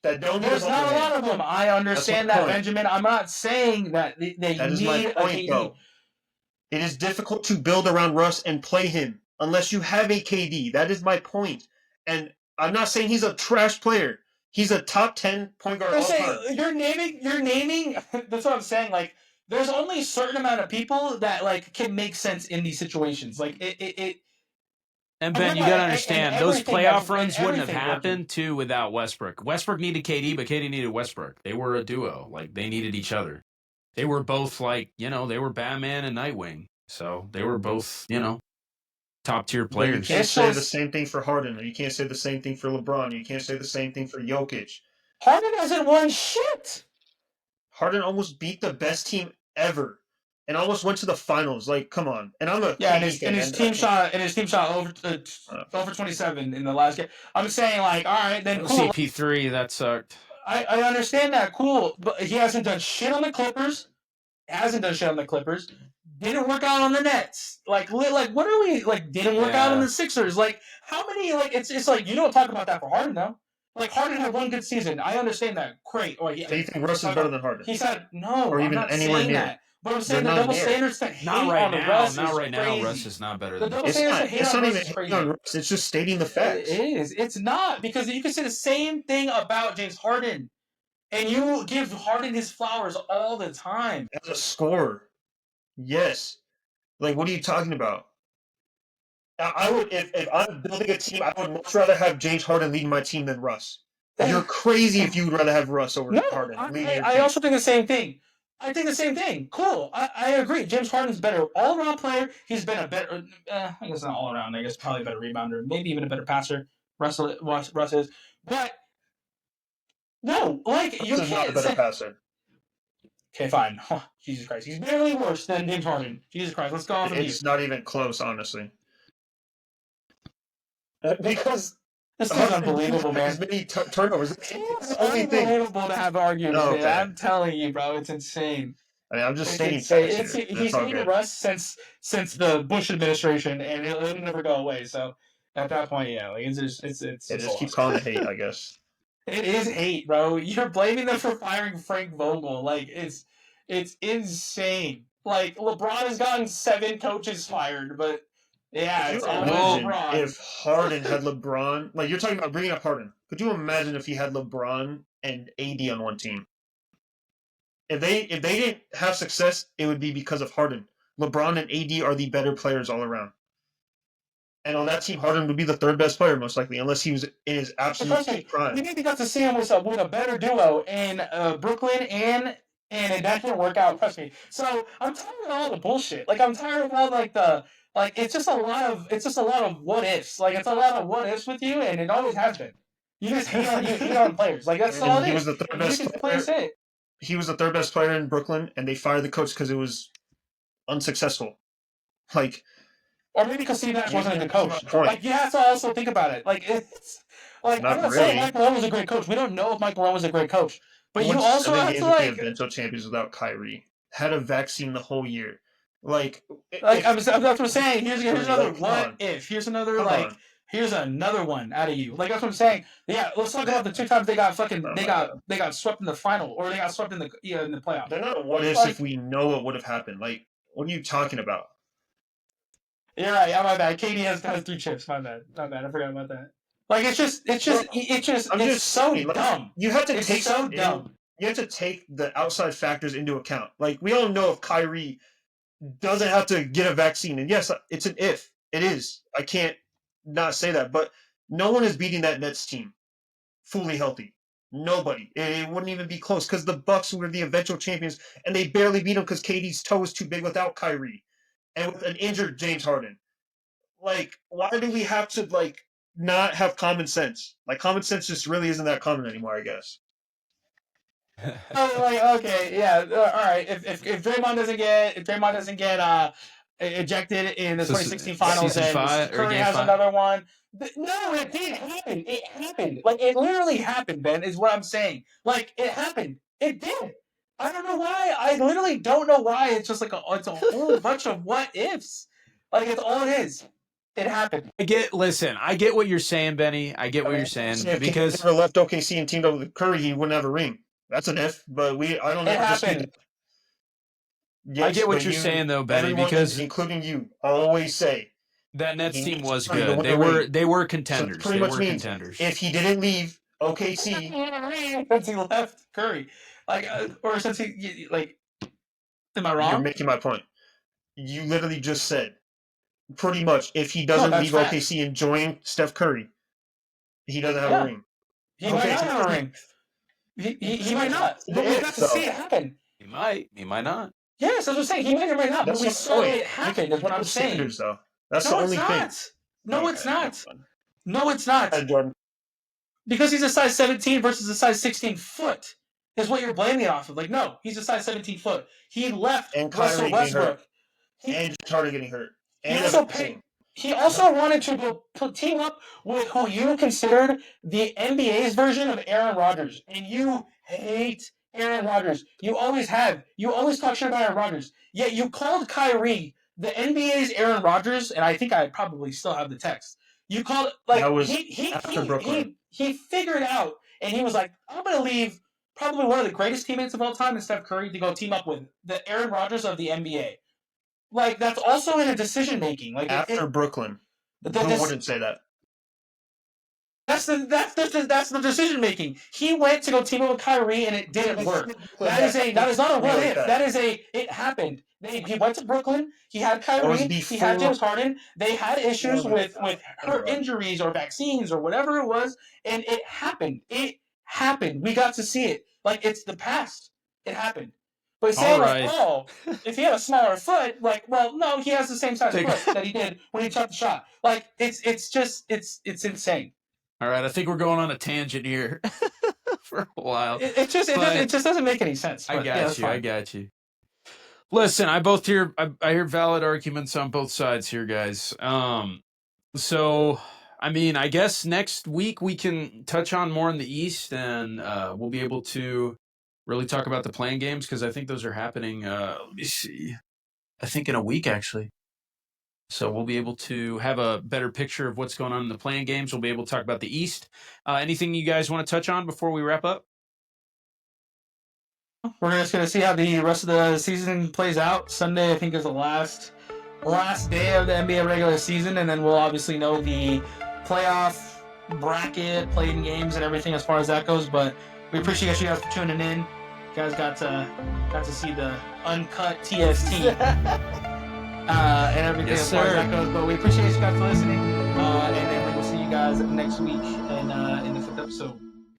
There's not a lot of them. I understand that, Benjamin. I'm not saying that they need a KD. Though. It is difficult to build around Russ and play him unless you have a KD. That is my point. And I'm not saying he's a trash player. He's a top 10 point guard all time. You're naming. That's what I'm saying. Like, there's only a certain amount of people that like can make sense in these situations. Like it And Ben, you got to understand, those playoff runs wouldn't have everything happened too without Westbrook. Westbrook needed KD, but KD needed Westbrook. They were a duo. Like, they needed each other. They were both like, they were Batman and Nightwing. So they were both, top tier But you players. can't say the same thing for Harden. You can't say the same thing for LeBron. You can't say the same thing for Jokic. Harden hasn't won shit. Harden almost beat the best team ever, and almost went to the finals. Like, come on. And I'm a Yeah, KD fan, and his team shot over 27 in the last game. I'm saying, like, all right, then cool. CP3, that sucked. I understand that, cool, but he hasn't done shit on the Clippers. Didn't work out on the Nets. Like what are we like? Didn't work out on the Sixers. Like, how many? Like, it's like, you don't talk about that for Harden though. Like, Harden had one good season. I understand that. Great. So you think Russ is better than Harden? He said no. Or even I'm not anywhere saying near. that. But I'm saying the double standards that hate on Russ. Not right now. Crazy. Russ is not better than double standards that hate on Russ is crazy. On Russ. It's just stating the facts. It is. It's not, because you can say the same thing about James Harden, and you give Harden his flowers all the time. As a scorer, yes. Like, what are you talking about? I would, if I'm building a team, I would much rather have James Harden leading my team than Russ. You're crazy if you would rather have Russ over Harden. I also think the same thing. I think the same thing. Cool. I agree. James Harden's a better all-around player. He's been a better, I guess not all-around. I guess probably a better rebounder. Maybe even a better passer. Russ is. But, no, like, you can't not a better passer. Okay, fine. Jesus Christ. He's barely worse than James Harden. Jesus Christ. Let's go off of you. It's not even close, honestly. Because this is unbelievable, man. As many turnovers. It's unbelievable to have arguments. No, okay. I'm telling you, bro. It's insane. I mean, I'm just stating facts here. He's hated Russ since the Bush administration, and it'll never go away. So at that point, yeah, like, it's just keep calling it hate, I guess. It is hate, bro. You're blaming them for firing Frank Vogel. Like, it's insane. Like, LeBron has gotten 7 coaches fired, but yeah, it's all LeBron. If Harden had LeBron, like, you're talking about bringing up Harden. Could you imagine if he had LeBron and AD on one team? If they didn't have success, it would be because of Harden. LeBron and AD are the better players all around. And on that team, Harden would be the 3rd best player, most likely, unless he was in his absolute prime. We maybe got to see him with a better duo in Brooklyn, and that didn't work out. Trust me. So I'm tired of all the bullshit. Like, I'm tired of all it's just a lot of what ifs. Like, it's a lot of what ifs with you, and it always has been. You just hate on players. Like, that's all it is. He was the 3rd best player. He was the 3rd best player in Brooklyn, and they fired the coach because it was unsuccessful. Like. Or maybe because Steve Nash wasn't a good coach. Like, you have to also think about it. Like, it's like, I'm not saying Mike Malone was a great coach. We don't know if Mike Malone was a great coach. But you also have to, like, eventual champions without Kyrie. Had a vaccine the whole year. Like that's what I'm saying. Here's another what if. Here's another here's another one out of you. Like, that's what I'm saying. Yeah, let's talk about the 2 times they got they got swept in the final, or they got swept in the playoffs. They're not what ifs if we know what would have happened. Like, what are you talking about? You're right. Yeah, my bad. KD has 3 chips. My bad. I forgot about that. Like, it's so dumb. You have to take so dumb. You have to take the outside factors into account. Like, we all know if Kyrie doesn't have to get a vaccine, and yes, it's an if. It is. I can't not say that, but no one is beating that Nets team fully healthy. Nobody. It wouldn't even be close, because the Bucks were the eventual champions, and they barely beat them because KD's toe was too big without Kyrie. And with an injured James Harden. Like, why do we have to, like, not have common sense? Like, common sense just really isn't that common anymore, I guess. Okay, yeah, all right. If Draymond doesn't get ejected in the 2016 finals, and Curry has another one. No, it didn't happen. It happened. Like, it literally happened, Ben, is what I'm saying. Like, it happened. It did. I don't know why. I literally don't know why. It's just like it's a whole bunch of what ifs. Like, it's all it is. It happened. I get what you're saying, Benny. I get what you're saying. If because he never left OKC and teamed up with Curry, he wouldn't have a ring. That's an if, but I don't know. It happened. Yes, I get what you're saying, though, Benny, because including you, always say That Nets He team needs was Curry to good. win the ring. They were So contenders. it pretty They much were means contenders. if he didn't leave OKC, since he left Curry, like, or since he like, am I you're wrong? making my point. You literally just said pretty much if he No, doesn't that's leave facts. OKC and join Steph Curry, he doesn't have Yeah. a ring. He might not so have a ring. He might not. But we got to see it happen. He might. He might not. Yes, that's what I'm saying. He might or might not, but That's we the saw point. it happen. Is what I'm saying. Standards, though. That's the No, it's only thing. not. No, it's Okay, not. No, it's not. Jordan. Because he's a size 17 versus a size 16 foot is what you're blaming it off of. Like, no, he's a size 17 foot. He left And Russell Kyrie getting hurt. Westbrook. And Carter getting hurt. And He also wanted to go team up with who you considered the NBA's version of Aaron Rodgers. And you hate Aaron Rodgers. You always have. You always talk shit about Aaron Rodgers. Yet you called Kyrie the NBA's Aaron Rodgers, and I think I probably still have the text. You called like that was after Brooklyn. He figured out, and he was like, I'm going to leave probably one of the greatest teammates of all time, and Steph Curry, to go team up with the Aaron Rodgers of the NBA. Like, that's also in a decision making. Like after Brooklyn, who wouldn't say that? That's the decision making. He went to go team up with Kyrie, and it didn't work. That is not a what if. That is it happened. He went to Brooklyn. He had Kyrie. He had James Harden. They had issues with her injuries or vaccines or whatever it was, and it happened. It happened. We got to see it. Like, it's the past. It happened. But saying like, oh, if he had a smaller foot, like, well, no, he has the same size foot that he did when he took the shot. Like, it's insane. All right, I think we're going on a tangent here for a while. It just doesn't make any sense. I got you. Listen, I hear valid arguments on both sides here, guys. So I mean, I guess next week we can touch on more in the East, and we'll be able to really talk about the playing games, because I think those are happening. Let me see. I think in a week, actually. So we'll be able to have a better picture of what's going on in the playing games. We'll be able to talk about the East. Anything you guys want to touch on before we wrap up? We're just going to see how the rest of the season plays out. Sunday, I think, is the last day of the NBA regular season, and then we'll obviously know the playoff bracket, playing games, and everything as far as that goes. But we appreciate you guys for tuning in. You guys got to see the uncut TST and everything as far as that goes. But we appreciate you guys for listening, and then we will see you guys next week in the 5th episode.